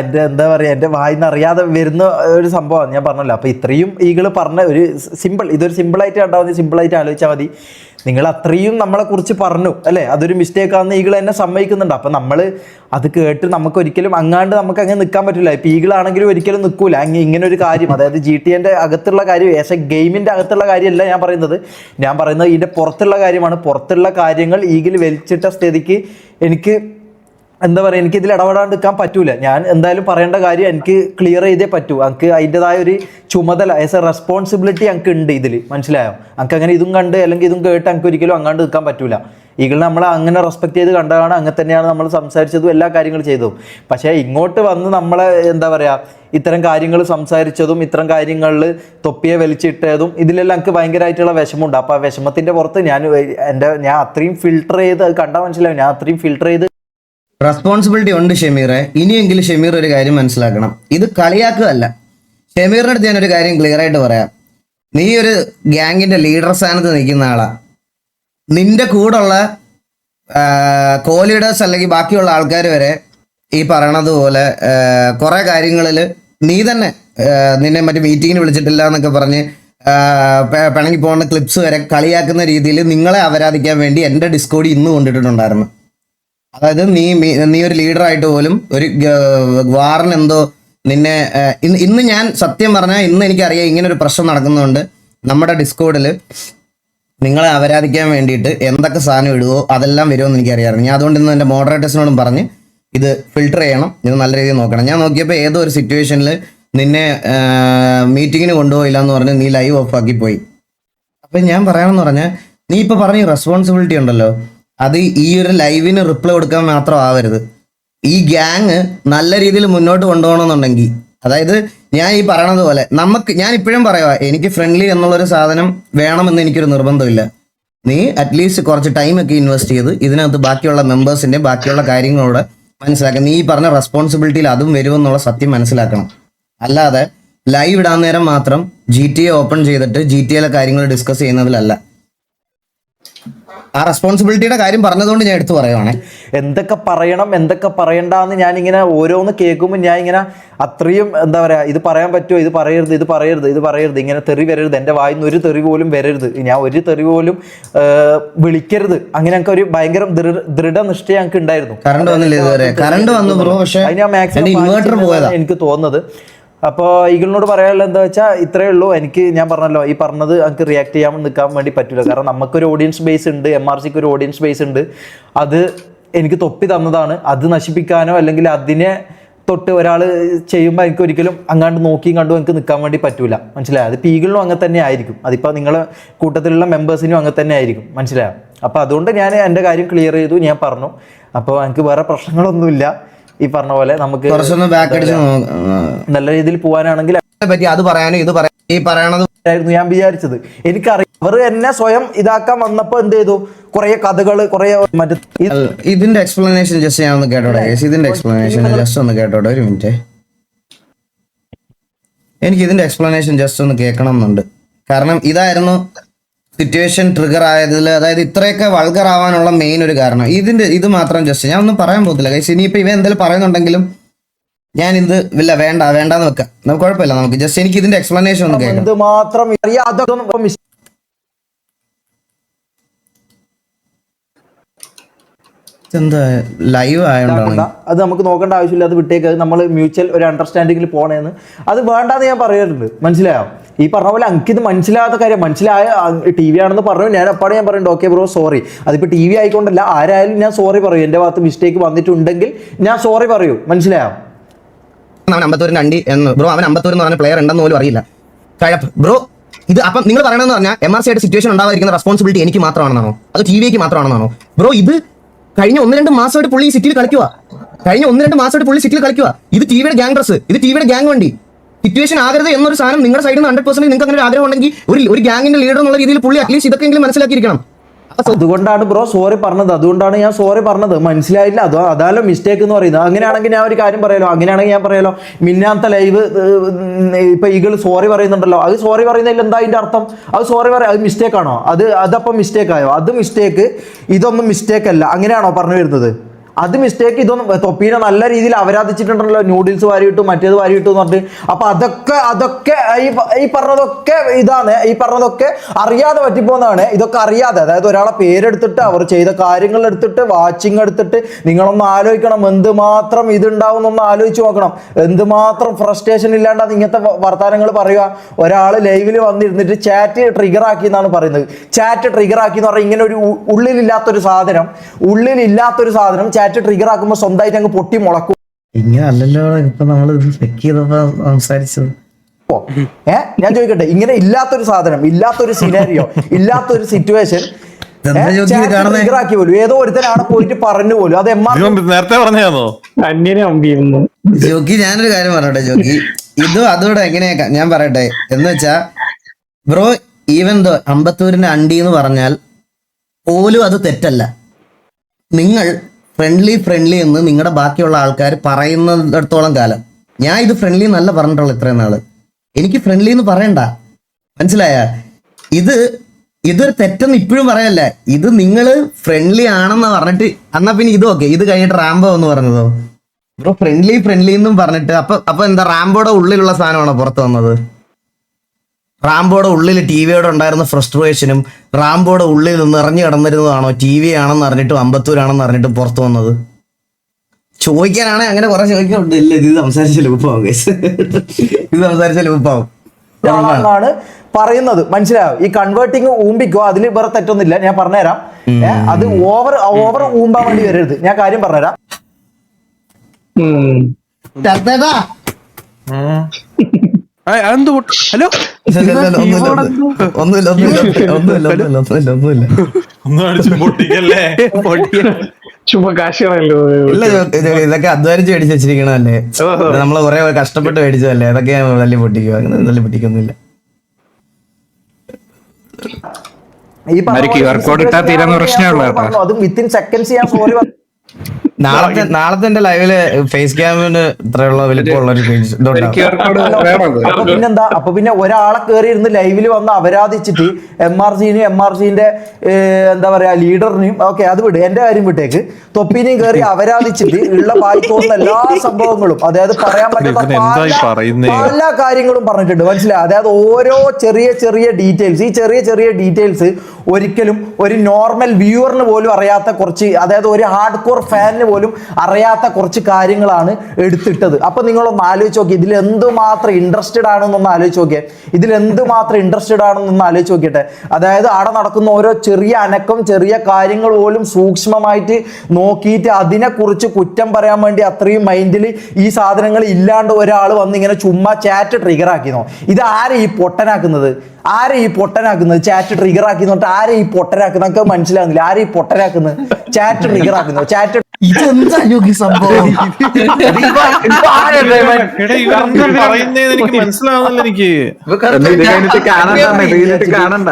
എൻ്റെ എന്താ പറയാ, എൻ്റെ വായിന്ന് അറിയാതെ വരുന്ന ഒരു സംഭവമാണ്. ഞാൻ പറഞ്ഞല്ലോ. അപ്പൊ ഇത്രയും ഈഗിൾ പറഞ്ഞ ഒരു ഇതൊരു സിമ്പിളായിട്ട് കണ്ടാൽ മതി, സിമ്പിളായിട്ട് ആലോചിച്ചാൽ മതി. നിങ്ങൾ അത്രയും നമ്മളെ കുറിച്ച് പറഞ്ഞു അല്ലേ, അതൊരു മിസ്റ്റേക്ക് ആണെന്ന് ഈഗിൾ എന്നെ സമ്മതിക്കുന്നുണ്ട്. അപ്പം നമ്മൾ അത് കേട്ട് നമുക്ക് ഒരിക്കലും നമുക്ക് അങ്ങനെ നിൽക്കാൻ പറ്റില്ല. ഇപ്പം ഈഗിളാണെങ്കിലും ഒരിക്കലും നിൽക്കൂല ഇങ്ങനെ ഒരു കാര്യം, അതായത് GTA അകത്തുള്ള കാര്യം ആസ് എ ഗെയിമിൻ്റെ അകത്തുള്ള കാര്യമല്ല ഞാൻ പറയുന്നത് ഇതിൻ്റെ പുറത്തുള്ള കാര്യമാണ്. പുറത്തുള്ള കാര്യങ്ങൾ ഈഗിൾ വലിച്ചിട്ട സ്ഥിതിക്ക് എനിക്ക് എന്താ പറയുക, എനിക്ക് ഇതിൽ ഇടപെടാണ്ടിരിക്കാൻ പറ്റൂല. ഞാൻ എന്തായാലും പറയേണ്ട കാര്യം എനിക്ക് ക്ലിയർ ചെയ്തേ പറ്റൂ. എനിക്ക് അതിൻ്റെതായ ഒരു ചുമതല ആസ് എ റെസ്പോൺസിബിലിറ്റി എനിക്ക് ഉണ്ട് ഇതിൽ, മനസ്സിലായോ? എനിക്ക് അങ്ങനെ ഇതും കണ്ട് അല്ലെങ്കിൽ ഇതും കേട്ട് എനിക്ക് ഒരിക്കലും അങ്ങാണ്ട് നിൽക്കാൻ പറ്റൂല. ഈഗിൾ നമ്മളെ അങ്ങനെ റെസ്പെക്ട് ചെയ്ത് കണ്ടതാണ്, അങ്ങനെ തന്നെയാണ് നമ്മൾ സംസാരിച്ചതും എല്ലാ കാര്യങ്ങളും ചെയ്തതും. പക്ഷേ ഇങ്ങോട്ട് വന്ന് നമ്മളെ എന്താ പറയുക, ഇത്തരം കാര്യങ്ങൾ സംസാരിച്ചതും ഇത്തരം കാര്യങ്ങളിൽ തൊപ്പിയെ വലിച്ചിട്ടതും ഇതിലെല്ലാം എനിക്ക് ഭയങ്കരമായിട്ടുള്ള വിഷമമുണ്ട്. അപ്പോൾ ആ വിഷമത്തിൻ്റെ പുറത്ത് ഞാൻ അത്രയും ഫിൽട്ടർ ചെയ്ത് അത് കണ്ടാൽ മനസ്സിലാവും, ഞാൻ അത്രയും ഫിൽട്ടർ ചെയ്ത് റെസ്പോൺസിബിലിറ്റി ഉണ്ട് ഷമീറെ. ഇനിയെങ്കിലും ഷമീർ ഒരു കാര്യം മനസ്സിലാക്കണം, ഇത് കളിയാക്കുകയല്ല. ഷമീറിന്റെ അടുത്ത് ഞാനൊരു കാര്യം ക്ലിയർ ആയിട്ട് പറയാം. നീ ഒരു ഗ്യാങ്ങിന്റെ ലീഡർ സ്ഥാനത്ത് നിൽക്കുന്ന ആളാ. നിന്റെ കൂടെയുള്ള കോ-ലീഡേഴ്സ് അല്ലെങ്കിൽ ബാക്കിയുള്ള ആൾക്കാർ വരെ ഈ പറയണത് പോലെ കുറെ കാര്യങ്ങളിൽ നീ തന്നെ നിന്നെ മറ്റു മീറ്റിങ്ങിന് വിളിച്ചിട്ടില്ല എന്നൊക്കെ പറഞ്ഞ് പിണങ്ങി പോകുന്ന ക്ലിപ്സ് വരെ കളിയാക്കുന്ന രീതിയിൽ നിങ്ങളെ അപരാധിക്കാൻ വേണ്ടി എൻ്റെ ഡിസ്കോഡിൽ ഇന്ന് കൊണ്ടിട്ടുണ്ടായിരുന്നു. അതായത് നീ ഒരു ലീഡറായിട്ട് പോലും ഒരു വാറിന് എന്തോ നിന്നെ ഇന്ന് ഞാൻ സത്യം പറഞ്ഞാൽ ഇന്ന് എനിക്കറിയാം ഇങ്ങനെ ഒരു പ്രശ്നം നടക്കുന്നുണ്ട് നമ്മുടെ ഡിസ്കോഡിൽ. നിങ്ങളെ അപരാധിക്കാൻ വേണ്ടിയിട്ട് എന്തൊക്കെ സാധനം ഇടുവോ അതെല്ലാം വരുമെന്ന് എനിക്കറിയാമായിരുന്നു. ഞാൻ അതുകൊണ്ട് ഇന്ന് എൻ്റെ മോഡറേറ്റേഴ്സിനോടും പറഞ്ഞ് ഇത് ഫിൽട്ടർ ചെയ്യണം, ഇത് നല്ല രീതിയിൽ നോക്കണം. ഞാൻ നോക്കിയപ്പോൾ ഏതോ ഒരു സിറ്റുവേഷനിൽ നിന്നെ മീറ്റിങ്ങിന് കൊണ്ടുപോയില്ല എന്ന് പറഞ്ഞ് നീ ലൈവ് ഓഫ് ആക്കി പോയി. അപ്പം ഞാൻ പറയാമെന്ന് പറഞ്ഞാൽ നീ ഇപ്പോൾ പറഞ്ഞ റെസ്പോൺസിബിലിറ്റി ഉണ്ടല്ലോ, അത് ഈ ഒരു ലൈവിന് റിപ്ലൈ കൊടുക്കാൻ മാത്രം ആവരുത്. ഈ ഗ്യാങ് നല്ല രീതിയിൽ മുന്നോട്ട് കൊണ്ടുപോകണമെന്നുണ്ടെങ്കിൽ, അതായത് ഞാൻ ഈ പറയണത് പോലെ ഞാൻ ഇപ്പോഴും പറയുക, എനിക്ക് ഫ്രണ്ട്ലി എന്നുള്ളൊരു സാധനം വേണമെന്ന് എനിക്കൊരു നിർബന്ധമില്ല. നീ അറ്റ്ലീസ്റ്റ് കുറച്ച് ടൈമൊക്കെ ഇൻവെസ്റ്റ് ചെയ്ത് ഇതിനകത്ത് ബാക്കിയുള്ള മെമ്പേഴ്സിൻ്റെ ബാക്കിയുള്ള കാര്യങ്ങളോട് മനസ്സിലാക്കണം. നീ ഈ പറഞ്ഞ റെസ്പോൺസിബിലിറ്റിയിൽ അതും വരുമെന്നുള്ള സത്യം മനസ്സിലാക്കണം. അല്ലാതെ ലൈവ് ഇടാൻ നേരം മാത്രം GTA ഓപ്പൺ ചെയ്തിട്ട് GTA കാര്യങ്ങൾ ഡിസ്കസ് ചെയ്യുന്നതിലല്ല. ആ റെസ്പോൺസിബിലിറ്റിയുടെ കാര്യം പറഞ്ഞതുകൊണ്ട് ഞാൻ എടുത്തു പറയുവാണേ. എന്തൊക്കെ പറയണം എന്തൊക്കെ പറയണ്ടെന്ന് ഞാനിങ്ങനെ ഓരോന്ന് കേൾക്കുമ്പോൾ ഞാൻ ഇങ്ങനെ അത്രയും എന്താ പറയുക, ഇത് പറയാൻ പറ്റുമോ, ഇത് പറയരുത്, ഇത് പറയരുത്, ഇത് പറയരുത്, ഇങ്ങനെ തെറി വരരുത്, എൻ്റെ വായിൽ നിന്ന് ഒരു തെറി പോലും വരരുത്, ഞാൻ ഒരു തെറി പോലും വിളിക്കരുത്, അങ്ങനെ ഞങ്ങൾക്ക് ഒരു ഭയങ്കര ദൃഢനിഷ്ഠ ഞങ്ങൾക്ക് ഉണ്ടായിരുന്നു. കറണ്ട് വന്നില്ല ഇതുവരെ. കറണ്ട് വന്നു ബ്രോ, പക്ഷേ ഇൻവെർട്ടർ പോയതാ എനിക്ക് തോന്നുന്നത്. അപ്പോൾ ഈഗിളിനോട് പറയാനുള്ളത് എന്താ വെച്ചാൽ ഇത്രയേ ഉള്ളൂ. ഞാൻ പറഞ്ഞല്ലോ, ഈ പറഞ്ഞത് എനിക്ക് റിയാക്ട് ചെയ്യാൻ നിൽക്കാൻ വേണ്ടി പറ്റില്ല. കാരണം നമുക്കൊരു ഓഡിയൻസ് ബേസ് ഉണ്ട്, MRCക്ക് ഒരു ഓഡിയൻസ് ബേസ് ഉണ്ട്. അത് എനിക്ക് തൊപ്പി തന്നതാണ്. അത് നശിപ്പിക്കാനോ അല്ലെങ്കിൽ അതിനെ തൊട്ട് ഒരാൾ ചെയ്യുമ്പോൾ എനിക്ക് ഒരിക്കലും അങ്ങാണ്ട് നോക്കിയും കണ്ടും എനിക്ക് നിൽക്കാൻ വേണ്ടി പറ്റൂല, മനസ്സിലായോ? അത് ഈഗിളിനും അങ്ങനെ തന്നെ ആയിരിക്കും, അതിപ്പോൾ നിങ്ങളെ കൂട്ടത്തിലുള്ള മെമ്പേഴ്സിനും അങ്ങനെ തന്നെ ആയിരിക്കും, മനസ്സിലായോ? അപ്പോൾ അതുകൊണ്ട് ഞാൻ എൻ്റെ കാര്യം ക്ലിയർ ചെയ്തു, ഞാൻ പറഞ്ഞു. അപ്പോൾ എനിക്ക് വേറെ പ്രശ്നങ്ങളൊന്നുമില്ല. ഈ പറഞ്ഞ പോലെ നമുക്ക് നല്ല രീതിയിൽ പോകാനാണെങ്കിൽ പറ്റി അത് പറയാനും ഇത് പറയാനും ഈ പറയണത് ഞാൻ വിചാരിച്ചത്. എനിക്കറിയാം അവർ എന്നെ സ്വയം ഇതാക്കാൻ വന്നപ്പോ എന്ത് ചെയ്തു, കുറെ കഥകള് കുറെ ഇതിന്റെ എക്സ്പ്ലനേഷൻ ജസ്റ്റ് ഞാൻ ഒന്ന് കേട്ടോടെ. ഇതിന്റെ എക്സ്പ്ലനേഷൻ ജസ്റ്റ് ഒന്ന് കേട്ടോടെ, ഒരു മിനിറ്റ്. എനിക്ക് ഇതിന്റെ എക്സ്പ്ലനേഷൻ ജസ്റ്റ് ഒന്ന് കേൾക്കണം എന്നുണ്ട്. കാരണം ഇതായിരുന്നു സിറ്റുവേഷൻ ട്രിഗർ ആയതിൽ, അതായത് ഇത്രയൊക്കെ വൾഗർ ആവാനുള്ള മെയിൻ ഒരു കാരണം ഇത് മാത്രം ജസ്റ്റ് ഞാൻ ഒന്നും പറയാൻ പോകത്തില്ല ഗൈസ്. ഇനിയിപ്പോ ഇവ എന്തെങ്കിലും പറയുന്നുണ്ടെങ്കിലും ഞാൻ ഇത് ഇല്ല വേണ്ടാന്ന് വെക്കാം, നമുക്ക് കുഴപ്പമില്ല. നമുക്ക് ജസ്റ്റ് എനിക്ക് ഇതിന്റെ എക്സ്പ്ലനേഷൻ ഒന്ന് കേൾക്കാം. മാത്രം എന്താ ലൈവ് ആയതുകൊണ്ടാണ് അത് നമുക്ക് നോക്കേണ്ട ആവശ്യമില്ല, അത് വിട്ടേക്ക്. അത് നമ്മൾ മ്യൂച്വൽ ഒരു അണ്ടർസ്റ്റാൻഡിങ്ങിൽ പോണേന്ന് അത് വേണ്ടാന്ന് ഞാൻ പറയാറുണ്ട്, മനസ്സിലായോ? ഈ പറഞ്ഞ പോലെ എനിക്കിത് മനസ്സിലാകാത്ത കാര്യം, മനസ്സിലായ TV ആണെന്ന് പറഞ്ഞു, ഞാൻ അപ്പാടെ ഞാൻ പറയുന്നുണ്ട് ഓക്കെ ബ്രോ സോറി. അതിപ്പോൾ TV ആയിക്കൊണ്ടല്ല, ആരായാലും ഞാൻ സോറി പറയും. എൻ്റെ ഭാഗത്ത് മിസ്റ്റേക്ക് വന്നിട്ടുണ്ടെങ്കിൽ ഞാൻ സോറി പറയൂ, മനസ്സിലായോ? അവൻ അമ്പത്തൂരിന്റെ അണ്ടി എന്ന് ബ്രോ, അവൻ അമ്പത്തൂർ എന്ന് പറഞ്ഞ പ്ലെയർ ഉണ്ടെന്ന് പോലും അറിയില്ല ബ്രോ. ഇത് അപ്പം നിങ്ങൾ പറയണമെന്ന് പറഞ്ഞാൽ MRC ആയിട്ട് സിറ്റുവേഷൻ ഉണ്ടാവാതിരിക്കുന്ന റെസ്പോൺസിബിലിറ്റി എനിക്ക് മാത്രമാണെന്നാണോ, അത് TVക്ക് മാത്രമാണെന്നാണോ? ബ്രോ, ഇത് കഴിഞ്ഞ 1-2 മാസമായിട്ട് പുള്ളി സിറ്റിയിൽ കളിക്കുക. ഇത് TVയുടെ ഗ്യാങ് ഡ്രസ്, ഇത് TVയുടെ ഗ്യാങ് വണ്ടി. സിറ്റുവേഷൻ ആകരുത് എന്നൊരു സാധനം നിങ്ങളുടെ സൈഡിൽ നിന്ന് 100% നിങ്ങൾക്ക് അങ്ങനെ ഒരു ആഗ്രഹം ഉണ്ടെങ്കിൽ ഒരു ഗ്യാങ്ങിന്റെ ലീഡർ എന്നുള്ള രീതിയിൽ പുള്ളി അറ്റ്ലീസ്റ്റ് ഇതൊക്കെയെങ്കിലും മനസ്സിലാക്കിയിരിക്കണം. അതുകൊണ്ടാണ് ബ്രോ സോറി പറഞ്ഞത്, അതുകൊണ്ടാണ് ഞാൻ സോറി പറഞ്ഞത്. മനസ്സിലായില്ല, അതാലോ മിസ്റ്റേക്ക് എന്ന് പറയുന്നത്. അങ്ങനെയാണെങ്കിൽ ഞാൻ ഒരു കാര്യം പറയാലോ, മിന്നാത്ത ലൈവ് ഇപ്പൊ ഈഗിൾ സോറി പറയുന്നുണ്ടല്ലോ, അത് സോറി പറയുന്നതിൽ എന്താ അതിന്റെ അർത്ഥം? അത് സോറി പറയാം, അത് മിസ്റ്റേക്ക് ആണോ? അതപ്പം മിസ്റ്റേക്ക് ആയോ? അത് മിസ്റ്റേക്ക്, ഇതൊന്നും മിസ്റ്റേക്ക് അല്ല, അങ്ങനെയാണോ പറഞ്ഞു വരുന്നത്? അത് മിസ്റ്റേക്ക്. ഇതൊന്നും തൊപ്പീനെ നല്ല രീതിയിൽ അവരാധിച്ചിട്ടുണ്ടല്ലോ, നൂഡിൽസ് വാരിയിട്ടു മറ്റേത് വാരിയിട്ടു എന്ന് പറഞ്ഞിട്ട്. അപ്പൊ അതൊക്കെ ഈ പറഞ്ഞതൊക്കെ ഇതാണ്, ഈ പറഞ്ഞതൊക്കെ അറിയാതെ പറ്റിപ്പോന്നാണ്. ഇതൊക്കെ അറിയാതെ, അതായത് ഒരാളെ പേരെടുത്തിട്ട് അവർ ചെയ്ത കാര്യങ്ങൾ എടുത്തിട്ട് വാച്ചിങ് എടുത്തിട്ട് നിങ്ങളൊന്ന് ആലോചിക്കണം, എന്തുമാത്രം ഇതുണ്ടാവും എന്നൊന്ന് ആലോചിച്ച് നോക്കണം. എന്തുമാത്രം ഫ്രസ്ട്രേഷൻ ഇല്ലാണ്ടാണ് ഇങ്ങനത്തെ വർത്താനങ്ങൾ പറയുക. ഒരാൾ ലൈവിൽ വന്നിരുന്നിട്ട് ചാറ്റ് ട്രിഗർ ആക്കി എന്നാണ് പറയുന്നത്. ചാറ്റ് ട്രിഗർ ആക്കി എന്ന് പറഞ്ഞാൽ ഇങ്ങനെ ഒരു ഉള്ളിലില്ലാത്തൊരു സാധനം ചാറ്റ് ട്രിഗർ ആക്കുമ്പോൾ സ്വന്തമായിട്ട് അങ്ങ് പൊട്ടി മുളക്കും. ഇങ്ങനെ അല്ലല്ലോ ഇപ്പൊ നമ്മള് ചെക്ക് ചെയ്തപ്പോ സംസാരിച്ചത്. ഞാൻ ചോദിക്കട്ടെ, ഇങ്ങനെ ഇല്ലാത്തൊരു സാധനം, ഇല്ലാത്തൊരു സിനാരിയോ, ഇല്ലാത്തൊരു സിറ്റുവേഷൻ ട്രിഗർ ആക്കി പോലും ഏതോ ഒരുത്തനാണ് പോയിട്ട് പറഞ്ഞു പോലും. അത് നേരത്തെ പറഞ്ഞാന്നോ ജോക്കി? ഞാനൊരു കാര്യം പറയട്ടെ ജോക്കി, ഇതും അതോടെ എങ്ങനെയാ ഞാൻ പറയട്ടെ എന്ന് വെച്ചാ ബ്രോ, ഈവൻ ദോ അമ്പത്തൂരിന്റെ അണ്ടി എന്ന് പറഞ്ഞാൽ പോലും അത് തെറ്റല്ല. നിങ്ങൾ ഫ്രണ്ട്ലി എന്ന് നിങ്ങളുടെ ബാക്കിയുള്ള ആൾക്കാർ പറയുന്നിടത്തോളം കാലം ഞാൻ ഇത് ഫ്രണ്ട്ലി എന്നല്ല പറഞ്ഞിട്ടുള്ളൂ ഇത്രയും നാള്. എനിക്ക് ഫ്രണ്ട്ലി എന്ന് പറയണ്ട, മനസ്സിലായ? ഇതൊരു തെറ്റെന്ന് ഇപ്പോഴും പറയല്ല. ഇത് നിങ്ങള് ഫ്രണ്ട്ലി ആണെന്ന് പറഞ്ഞിട്ട് എന്നാ പിന്നെ ഇത് ഓക്കെ, ഇത് കഴിഞ്ഞിട്ട് റാംബോ എന്ന് പറഞ്ഞതോ ബ്രോ? ഫ്രണ്ട്ലി എന്നും പറഞ്ഞിട്ട് അപ്പൊ എന്താ റാംബോയുടെ ഉള്ളിലുള്ള സാധനമാണോ പുറത്ത് വന്നത്? റാംബോയുടെ ഉള്ളിൽ ടി വിയോടെ ഉണ്ടായിരുന്ന ഫ്രസ്ട്രേഷനും റാംബോയുടെ ഉള്ളിൽ നിറഞ്ഞു കിടന്നിരുന്നതാണോ ടി വി ആണെന്ന് അറിഞ്ഞിട്ടും അമ്പത്തൂരാണെന്ന് അറിഞ്ഞിട്ടും പുറത്തു വന്നത്? ചോദിക്കാനാണ് അങ്ങനെ കുറെ ചോദിക്കുന്നുണ്ട്. ഇല്ല, ഇത് സംസാരിച്ച ലൂപ്പാവും, ഇത് സംസാരിച്ച ലൂപ്പാവും ആണ് പറയുന്നത്, മനസ്സിലായോ? ഈ കൺവേർട്ടിങ് ഊമ്പിക്കോ, അതിൽ വേറെ തെറ്റൊന്നുമില്ല, ഞാൻ പറഞ്ഞുതരാം. അത് ഓവർ ഊമ്പാൻ വേണ്ടി വരരുത്. ഞാൻ കാര്യം പറഞ്ഞുതരാം. ഹലോ, ഒന്നുമില്ല. ഇതൊക്കെ അധ്വാനിച്ച് മേടിച്ച് വെച്ചിരിക്കണല്ലേ, നമ്മള് കുറെ കഷ്ടപ്പെട്ട് മേടിച്ചതല്ലേ, അതൊക്കെ തല്ലി പൊട്ടിക്കുക. അങ്ങനെ തല്ലി പൊട്ടിക്കൊന്നുമില്ല. അതും വിത്തിൻ സെക്കൻഡ്സ് ഞാൻ സോറി. നാളത്തെ എന്റെ ലൈവില് ഫേസ് ക്യാമിന് ഇത്രയുള്ള വലിപ്പമുള്ള ഒരു പേജ്. പിന്നെന്താ, അപ്പൊ പിന്നെ ഒരാളെ കയറി ഇരുന്ന് ലൈവില് വന്ന് അപരാധിച്ചിട്ട് MRCന്റെ എന്താ പറയാ ലീഡറിനെയും, ഓക്കെ അത് വിട്, എന്റെ കാര്യം വിട്ടേക്ക്, തൊപ്പിനെയും കയറി അപരാധിച്ചിട്ട് ഉള്ള വായി തോന്നുന്ന എല്ലാ സംഭവങ്ങളും, അതായത് പറയാൻ പറ്റുന്ന പല കാര്യങ്ങളും പറഞ്ഞിട്ടുണ്ട്, മനസ്സിലായി? അതായത് ഓരോ ചെറിയ ഡീറ്റെയിൽസ്, ഈ ചെറിയ ഡീറ്റെയിൽസ് ഒരിക്കലും ഒരു നോർമൽ വ്യൂവറിന് പോലും അറിയാത്ത കുറച്ച്, അതായത് ഒരു ഹാർഡ് കോർ ഫാനിന് പോലും അറിയാത്ത കുറച്ച് കാര്യങ്ങളാണ് എടുത്തിട്ടത്. അപ്പൊ നിങ്ങളൊന്ന് ആലോചിച്ച് നോക്കി, ഇതിൽ എന്തുമാത്രം ഇൻട്രസ്റ്റഡ് ആണെന്നൊന്ന് ആലോചിച്ച് നോക്കിയേ, ആലോചിച്ച് നോക്കിയട്ടെ. അതായത് അവിടെ നടക്കുന്ന ഓരോ ചെറിയ അനക്കം, ചെറിയ കാര്യങ്ങൾ പോലും സൂക്ഷ്മമായിട്ട് നോക്കിയിട്ട് അതിനെക്കുറിച്ച് കുറ്റം പറയാൻ വേണ്ടി അത്രയും മൈൻഡിൽ ഈ സാധനങ്ങൾ ഇല്ലാണ്ട് ഒരാൾ വന്ന് ഇങ്ങനെ ചുമ്മാ ചാറ്റ് ട്രിഗർ ആക്കിനോ? ഇത് ആരെ ഈ പൊട്ടനാക്കുന്നത്? ചാറ്റ് ട്രിഗർ ആക്കി ആരെ ഈ പൊട്ടനാക്കുന്നത്? മനസ്സിലാകുന്നില്ല. ആരെ ഈ പൊട്ടനാക്കുന്നത്? ചാറ്റ് ട്രിഗർ ആക്കുന്നു. ചാറ്റ് ഇതെന്താ സംഭവം?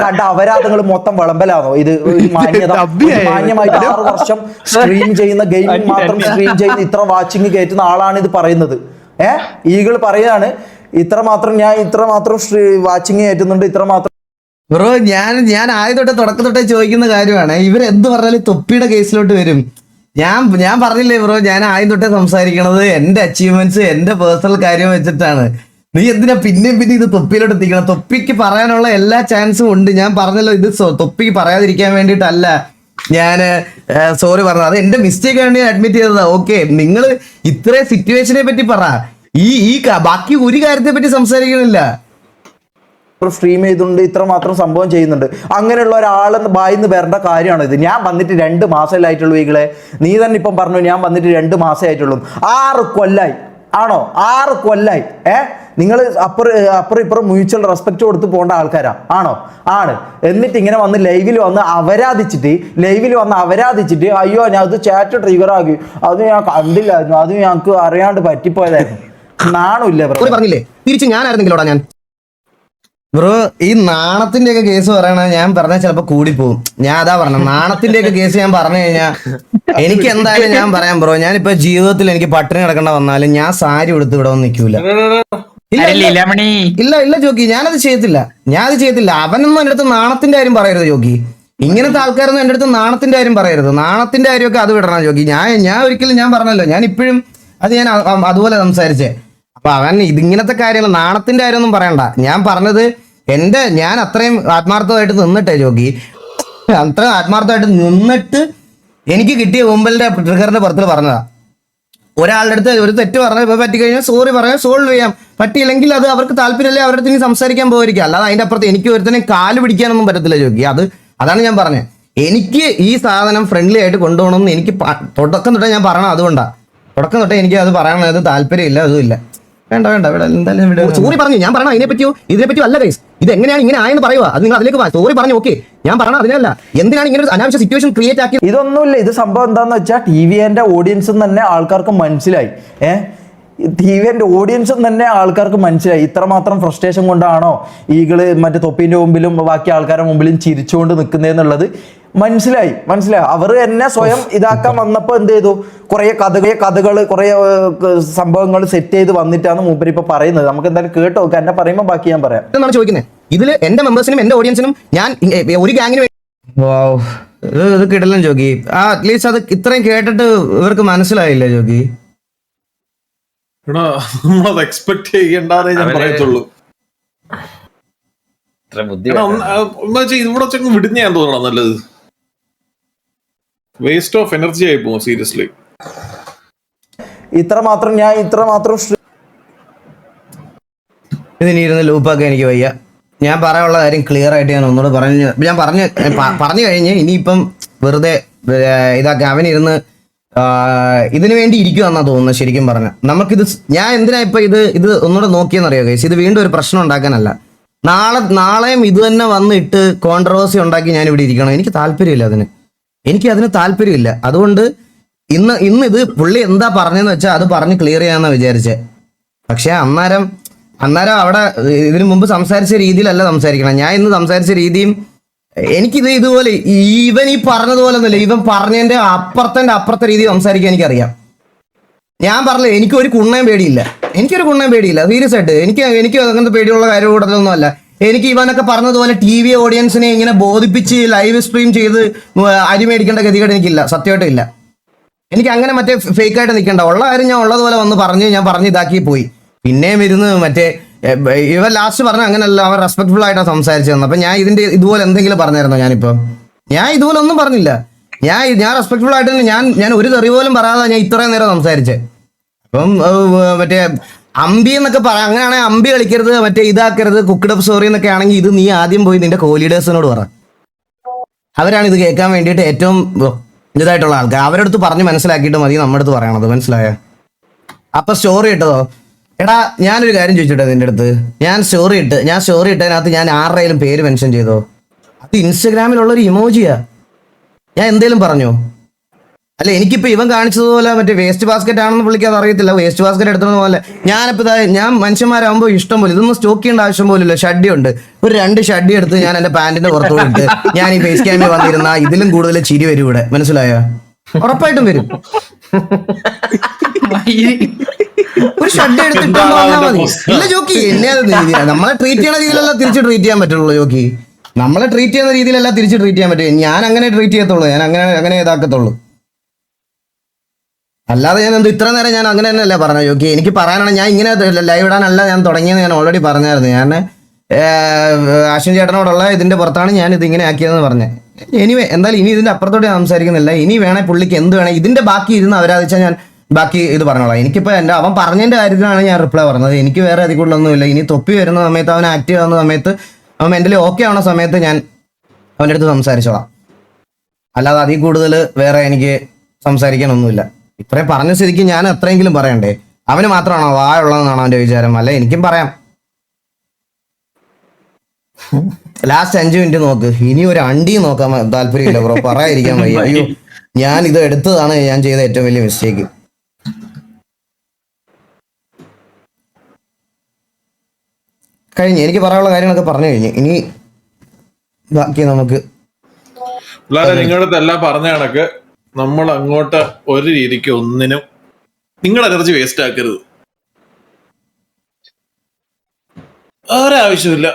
കണ്ട അപരാധങ്ങൾ മൊത്തം വിളമ്പലാണോ ഇത്? മാന്യമായിട്ട് 6 വർഷം സ്ട്രീം ചെയ്യുന്ന ഗെയിമിംഗ് മാത്രം സ്ട്രീം ചെയ്യുന്ന ഇത്ര വാച്ചിങ് കയറ്റുന്ന ആളാണ് ഇത് പറയുന്നത്. ഈകൾ പറയാണ് ഇത്രമാത്രം വാച്ചിങ് കയറ്റുന്നുണ്ട്, ഇത്രമാത്രം. ബ്രോ, ഞാൻ ആദ്യം തുടക്കം തൊട്ടേ ചോദിക്കുന്ന കാര്യമാണ്, ഇവരെന്ത് പറഞ്ഞാലും തൊപ്പിയുടെ കേസിലോട്ട് വരും. ഞാൻ പറഞ്ഞില്ലേ ബ്രോ, ഞാൻ ആദ്യം തൊട്ടേ സംസാരിക്കണത് എന്റെ അച്ചീവ്മെന്റ്സ്, എന്റെ പേഴ്സണൽ കാര്യം വെച്ചിട്ടാണ്. നീ എന്തിനാ പിന്നെയും ഇത് തൊപ്പിയിലോട്ട് എത്തിക്കണം? തൊപ്പിക്ക് പറയാനുള്ള എല്ലാ ചാൻസും ഉണ്ട്. ഞാൻ പറഞ്ഞല്ലോ, ഇത് തൊപ്പിക്ക് പറയാതിരിക്കാൻ വേണ്ടിയിട്ടല്ല ഞാൻ സോറി പറഞ്ഞത്. അത് എന്റെ മിസ്റ്റേക്ക് ആണ്, ഞാൻ അഡ്മിറ്റ് ചെയ്തതാ. ഓക്കെ, നിങ്ങൾ ഇത്രയും സിറ്റുവേഷനെ പറ്റി പറ, ഈ ബാക്കി ഒരു കാര്യത്തെ പറ്റി സംസാരിക്കണില്ല. സ്ട്രീം ചെയ്തുകൊണ്ട് ഇത്രമാത്രം സംഭവം ചെയ്യുന്നുണ്ട്. അങ്ങനെയുള്ള ഒരാളെന്ന് ബായിന്ന് വരേണ്ട കാര്യമാണ് ഇത്. ഞാൻ വന്നിട്ട് 2 മാസമായിട്ടുള്ളൂ. ഈകളെ നീ തന്നെ ഇപ്പം പറഞ്ഞു ഞാൻ വന്നിട്ട് 2 മാസമായിട്ടുള്ളൂ. 6 കൊല്ലായി ആണോ? 6 കൊല്ലായി. നിങ്ങൾ അപ്പുറം ഇപ്പുറം മ്യൂച്വൽ റെസ്പെക്ട് കൊടുത്ത് പോകേണ്ട ആൾക്കാരാ ആണോ? ആണ്. എന്നിട്ട് ഇങ്ങനെ വന്ന് ലൈവിൽ വന്ന് അവരാധിച്ചിട്ട് അയ്യോ ഞാൻ അത് ചാറ്റ് ട്രിഗർ ആക്കി, അത് ഞാൻ കണ്ടില്ലായിരുന്നു, അത് ഞങ്ങൾക്ക് അറിയാണ്ട് പറ്റിപ്പോയതായിരുന്നു. നാണില്ല ബ്രോ. പറഞ്ഞില്ലേ തിരിച്ച് ഞാനായിരുന്നെങ്കിലോടാ ഞാൻ. ബ്രോ, ഈ നാണത്തിന്റെ ഒക്കെ കേസ് പറയണ ഞാൻ പറഞ്ഞാൽ ചിലപ്പോ കൂടിപ്പോവും. ഞാൻ അതാ പറഞ്ഞ, നാണത്തിന്റെ ഒക്കെ കേസ് ഞാൻ പറഞ്ഞു കഴിഞ്ഞാൽ എനിക്ക് എന്തായാലും ഞാൻ പറയാം ബ്രോ, ഞാനിപ്പോ ജീവിതത്തിൽ എനിക്ക് പട്ടിണി കിടക്കേണ്ട വന്നാലും ഞാൻ സാരി ഉടുത്ത് ഇവിടെ ഒന്നും നിൽക്കൂല. ഇല്ല ജോക്കി, ഞാനത് ചെയ്യത്തില്ല. അവനൊന്നും എൻ്റെ അടുത്ത് നാണത്തിന്റെ കാര്യം പറയരുത് ജോക്കി. ഇങ്ങനത്തെ ആൾക്കാരൊന്നും എൻ്റെ അടുത്ത് നാണത്തിന്റെ കാര്യം പറയരുത്. നാണത്തിന്റെ കാര്യമൊക്കെ അത് വിടണം ജോക്കി. ഞാൻ ഒരിക്കലും ഞാൻ പറഞ്ഞല്ലോ, ഞാൻ ഇപ്പോഴും അത് ഞാൻ അതുപോലെ സംസാരിച്ചേ. അപ്പൊ അവൻ ഇതിങ്ങനത്തെ കാര്യങ്ങൾ നാണത്തിന്റെ കാര്യമൊന്നും പറയണ്ട. ഞാൻ പറഞ്ഞത് ഞാൻ അത്രയും ആത്മാർത്ഥമായിട്ട് നിന്നിട്ടേ ജോക്കി, അത്രയും ആത്മാർത്ഥമായിട്ട് നിന്നിട്ട് എനിക്ക് കിട്ടിയ മുമ്പിന്റെ ട്രിഗറിന്റെ പുറത്തിൽ പറഞ്ഞതാ. ഒരാളുടെ അടുത്ത് ഒരു തെറ്റ് പറഞ്ഞ പറ്റിക്കഴിഞ്ഞാൽ സോറി പറയാൻ സോൾവ് ചെയ്യാം. പറ്റിയില്ലെങ്കിൽ അത് അവർക്ക് താല്പര്യമില്ലേ അവരുടെ അടുത്ത് ഇനി സംസാരിക്കാൻ പോയിരിക്കും. അല്ലാതെ അതിന്റെ അപ്പുറത്ത് എനിക്ക് ഒരുത്തനെ കാല് പിടിക്കാനൊന്നും പറ്റത്തില്ല ജോക്കി. അതാണ് ഞാൻ പറഞ്ഞത്. എനിക്ക് ഈ സാധനം ഫ്രണ്ട്ലി ആയിട്ട് കൊണ്ടുപോകണമെന്ന് എനിക്ക് തുടക്കം തൊട്ടേ ഞാൻ പറയണം. അതുകൊണ്ടാണ് തുടക്കം തൊട്ടേ എനിക്ക് അത് പറയണത് താല്പര്യമില്ല. അതുമില്ല, വേണ്ട ഇവിടെ എന്തായാലും സോറി പറഞ്ഞു. ഞാൻ പറഞ്ഞ ഇതിനെപ്പറ്റിയോ അല്ല ഗൈസ്. ഇത് എങ്ങനെയാണ് ഇങ്ങനെ ആയെന്ന് പറയുക, അത് നിങ്ങൾ അതിലേക്ക് സോറി പറഞ്ഞു. ഓക്കെ, ഞാൻ പറഞ്ഞ അതിനല്ല. എന്തിനാണ് ഇങ്ങനെ ഒരു അനാവശ്യ സിറ്റുവേഷൻ ക്രിയേറ്റ് ആക്കി? ഇതൊന്നുമില്ല. ഇത് സംഭവം എന്താന്ന് വെച്ചാൽ TVന്റെ ഓഡിയൻസും തന്നെ ആൾക്കാർക്ക് മനസ്സിലായി. TVന്റെ ഓഡിയൻസും തന്നെ ആൾക്കാർക്ക് മനസ്സിലായി ഇത്രമാത്രം ഫ്രസ്ട്രേഷൻ കൊണ്ടാണോ ഈകള് മറ്റേ തൊപ്പിന്റെ മുമ്പിലും ബാക്കി ആൾക്കാരുടെ മുമ്പിലും ചിരിച്ചുകൊണ്ട് നിൽക്കുന്നതെന്നുള്ളത് മനസ്സിലായി. അവർ എന്നെ സ്വയം ഇതാക്കാൻ വന്നപ്പോ എന്ത് ചെയ്തു, കുറെ കഥകൾ കുറെ സംഭവങ്ങൾ സെറ്റ് ചെയ്ത് വന്നിട്ടാണ് മൂപ്പര് ഇപ്പൊ പറയുന്നത്. നമുക്ക് എന്തായാലും കേട്ടോ നോക്കാം. എന്നെ പറയുമ്പോൾ ബാക്കി ഞാൻ പറയാം എന്നാണ് ചോദിക്കുന്നത്. ഇതിൽ എന്റെ മെമ്പേഴ്സിനും എന്റെ ഓഡിയൻസിനും ഞാൻ ഒരു ഗാങ്ങിന് ഇത് കിടലും ജോഗി. അറ്റ്ലീസ്റ്റ് അത് ഇത്രയും കേട്ടിട്ട് ഇവർക്ക് മനസ്സിലായില്ലേ ജോഗി? നമ്മളത് എക്സ്പെക്ട് ചെയ്യണ്ടെന്നേ ഞാൻ പറയത്തുള്ളൂ. ഇവിടെ വിടുന്ന ഞാൻ തോന്നണം നല്ലത്. വേസ്റ്റ് ഓഫ് എനർജി ആയി പോകും സീരിയസ്ലി. ഇത്രമാത്രം ഇതിനി ഇരുന്ന് ലൂപ്പാക്കാൻ എനിക്ക് വയ്യ. ഞാൻ പറയാനുള്ള കാര്യം ക്ലിയർ ആയിട്ട് ഞാൻ ഒന്നുകൂടെ പറഞ്ഞു കഴിഞ്ഞ് ഇനിയിപ്പം വെറുതെ ഇതാക്കി അവനിരുന്ന് ഇതിനു വേണ്ടി ഇരിക്കുവാന്നാ തോന്നുന്നത്. ശരിക്കും പറഞ്ഞ നമുക്കിത് ഞാൻ എന്തിനാ ഇപ്പൊ ഇത് ഒന്നുകൂടെ നോക്കിയെന്നറിയോ ഗൈസ്? ഇത് വീണ്ടും ഒരു പ്രശ്നം ഉണ്ടാക്കാനല്ല. നാളെയും ഇത് തന്നെ വന്നിട്ട് കോൺട്രവേഴ്സി ഉണ്ടാക്കി ഞാൻ ഇവിടെ ഇരിക്കണം. എനിക്ക് താല്പര്യമില്ല അതിന് താല്പര്യമില്ല. അതുകൊണ്ട് ഇന്ന് ഇത് പുള്ളി എന്താ പറഞ്ഞതെന്ന് വെച്ചാൽ അത് പറഞ്ഞ് ക്ലിയർ ചെയ്യാന്നാ വിചാരിച്ചേ. പക്ഷെ അന്നേരം അവിടെ ഇതിനു മുമ്പ് സംസാരിച്ച രീതിയിലല്ല സംസാരിക്കണം. ഞാൻ ഇന്ന് സംസാരിച്ച രീതിയും എനിക്കിത് ഇതുപോലെ ഇവൻ ഈ പറഞ്ഞതുപോലെ ഒന്നുമില്ല. ഇവൻ പറഞ്ഞതിന്റെ അപ്പുറത്തെ രീതി സംസാരിക്കാൻ എനിക്കറിയാം. ഞാൻ പറഞ്ഞില്ല, എനിക്കൊരു കുണ്ണയും പേടിയില്ല. സീരിയസ് ആയിട്ട് എനിക്ക് അങ്ങനത്തെ പേടിയുള്ള കാര്യം കൂടുതലൊന്നും അല്ല. എനിക്ക് ഇവനൊക്കെ പറഞ്ഞതുപോലെ TV ഓഡിയൻസിനെ ഇങ്ങനെ ബോധിപ്പിച്ച് ലൈവ് സ്ട്രീം ചെയ്ത് അരിമേടിക്കേണ്ട ഗതികേട് എനിക്കില്ല, സത്യമായിട്ടും ഇല്ല. എനിക്ക് അങ്ങനെ മറ്റേ ഫേക്കായിട്ട് നിൽക്കണ്ട. ഉള്ള കാര്യം ഞാൻ ഉള്ളതുപോലെ വന്ന് ഞാൻ പറഞ്ഞ് ഇതാക്കി പോയി. പിന്നെയും ഇരുന്ന് മറ്റേ ഇവൻ ലാസ്റ്റ് പറഞ്ഞ അങ്ങനെയല്ല, അവൻ റെസ്പെക്ട്ഫുൾ ആയിട്ടാണ് സംസാരിച്ചു തന്നെ. അപ്പൊ ഞാൻ ഇതുപോലെ എന്തെങ്കിലും പറഞ്ഞായിരുന്നോ? ഞാൻ ഇതുപോലെ ഒന്നും പറഞ്ഞില്ല. ഞാൻ റെസ്പെക്ട്ഫുൾ ആയിട്ട് ഞാൻ ഒരു തെറി പോലും പറയാതെ ഞാൻ ഇത്രയും നേരം സംസാരിച്ചേ. അപ്പം മറ്റേ അമ്പി എന്നൊക്കെ പറയാം. അങ്ങനെയാണെങ്കിൽ അമ്പി കളിക്കരുത്, മറ്റേ ഇതാക്കരുത്, കുക്ക്ഡ് അപ്പ് സ്റ്റോറി എന്നൊക്കെ ആണെങ്കിൽ ഇത് നീ ആദ്യം പോയി നിന്റെ കോലീഡേഴ്സിനോട് പറ. അവരാണ് ഇത് കേൾക്കാൻ വേണ്ടിയിട്ട് ഏറ്റവും ഇതായിട്ടുള്ള ആൾക്കാർ. അവരടുത്ത് പറഞ്ഞ് മനസ്സിലാക്കിയിട്ട് മതി നമ്മുടെ അടുത്ത് പറയണത്, മനസ്സിലായോ? അപ്പൊ സ്റ്റോറി ഇട്ടതോ? എടാ ഞാനൊരു കാര്യം ചോദിച്ചിട്ടോ നിന്റെ അടുത്ത്. ഞാൻ സ്റ്റോറി ഇട്ടതിനകത്ത് ഞാൻ ആരുടെയും പേര് മെൻഷൻ ചെയ്തോ? അത് ഇൻസ്റ്റഗ്രാമിലുള്ളൊരു ഇമോജിയാ. ഞാൻ എന്തേലും പറഞ്ഞോ? അല്ല, എനിക്കിപ്പോ ഇവൻ കാണിച്ചതുപോലെ മറ്റേ വേസ്റ്റ് ബാസ്ക്കറ്റ് ആണെന്ന് പുള്ളിക്ക് അത് അറിയത്തില്ല. വേസ്റ്റ് ബാസ്ക്കറ്റ് എടുത്തത് പോലെ ഞാൻ മനുഷ്യന്മാരാകുമ്പോൾ ഇഷ്ടം പോലെ ഇതൊന്നും സ്റ്റോക്ക് ചെയ്യേണ്ട ആവശ്യം പോലില്ല. ഷഡ്ഡി ഉണ്ട്, ഒരു 2 ഷഡ്ഡി എടുത്ത് ഞാൻ എന്റെ പാന്റിന്റെ പുറത്തു പോയിട്ട് ഞാൻ ഈ ഫേസ് ക്യാമിൽ വന്നിരുന്ന ഇതിലും കൂടുതൽ ചിരി വരും ഇവിടെ, മനസ്സിലായോ? ഉറപ്പായിട്ടും വരും. ഒരു ഷഡ് എടുത്തിട്ട് വന്നാൽ മതി. ഇല്ല ജോക്കി, എന്നെ നമ്മളെ ട്രീറ്റ് ചെയ്യണ രീതിയിലല്ല തിരിച്ച് ട്രീറ്റ് ചെയ്യാൻ പറ്റുള്ളൂ ജോക്കി. നമ്മളെ ട്രീറ്റ് ചെയ്യുന്ന രീതിയിലല്ല തിരിച്ച് ട്രീറ്റ് ചെയ്യാൻ പറ്റും. ഞാൻ അങ്ങനെ ട്രീറ്റ് ചെയ്യത്തുള്ളൂ, ഞാൻ അങ്ങനെ ഇതാക്കത്തുള്ളൂ. അല്ലാതെ ഞാൻ ഇത്ര നേരം ഞാൻ അങ്ങനെ തന്നെയല്ല പറഞ്ഞ ജോക്കി. എനിക്ക് പറയാനാണ്, ഞാൻ ഇങ്ങനെ ലൈവ് ഇടാനല്ല ഞാൻ തുടങ്ങിയെന്ന് ഞാൻ ഓൾറെഡി പറഞ്ഞായിരുന്നു. ഞാൻ അശ്വിൻ ചേട്ടനോടുള്ള ഇതിന്റെ പുറത്താണ് ഞാൻ ഇത് ഇങ്ങനെ ആക്കിയതെന്ന് പറഞ്ഞത്. എനിവേ എന്തായാലും ഇനി ഇതിന്റെ അപ്പുറത്തോട്ട് ഞാൻ സംസാരിക്കുന്നില്ല. ഇനി വേണേ പുള്ളിക്ക് എന്ത് വേണേ ഇതിന്റെ ബാക്കി ഇരുന്ന് അവരാധിച്ചാൽ ഞാൻ ബാക്കി ഇത് പറഞ്ഞോളാം. എനിക്കിപ്പോൾ അവൻ പറഞ്ഞതിന്റെ കാര്യത്തിലാണ് ഞാൻ റിപ്ലൈ പറഞ്ഞത്. എനിക്ക് വേറെ അതിൽ കൂടുതലൊന്നുമില്ല. ഇനി തൊപ്പി വരുന്ന സമയത്ത്, അവൻ ആക്റ്റീവ് ആവുന്ന സമയത്ത്, അവൻ മെന്റലി ഓക്കെ ആവുന്ന സമയത്ത് ഞാൻ അവൻ്റെ അടുത്ത് സംസാരിച്ചോളാം. അല്ലാതെ അതിൽ കൂടുതൽ വേറെ എനിക്ക് സംസാരിക്കാനൊന്നുമില്ല. ഇത്രയും പറഞ്ഞ സ്ഥിതിക്ക് ഞാൻ എത്രയെങ്കിലും പറയണ്ടേ? അവന് മാത്രമാണോ വായുള്ളതെന്നാണോ അവന്റെ വിചാരം? അല്ല, എനിക്കും പറയാം. ലാസ്റ്റ് 5 മിനിറ്റ് നോക്ക്. ഇനി ഒരു അണ്ടിയും നോക്കാൻ താല്പര്യമില്ല ബ്രോ, പറയാതിരിക്കാൻ വയ്യ. അയ്യോ, ഞാൻ ഇത് എടുത്തതാണ് ഞാൻ ചെയ്ത ഏറ്റവും വലിയ മിസ്റ്റേക്ക്. കഴിഞ്ഞു, എനിക്ക് പറയാനുള്ള കാര്യങ്ങളൊക്കെ പറഞ്ഞു കഴിഞ്ഞു. ഇനി ബാക്കി നമുക്ക് നിങ്ങളുടെ എല്ലാം പറഞ്ഞ കണക്ക് നമ്മൾ അങ്ങോട്ട് ഒരു രീതിക്ക് ഒന്നിനും നിങ്ങളുടെ എനർജി വേസ്റ്റ് ആക്കരുത്. ഒരാവശ്യമില്ല.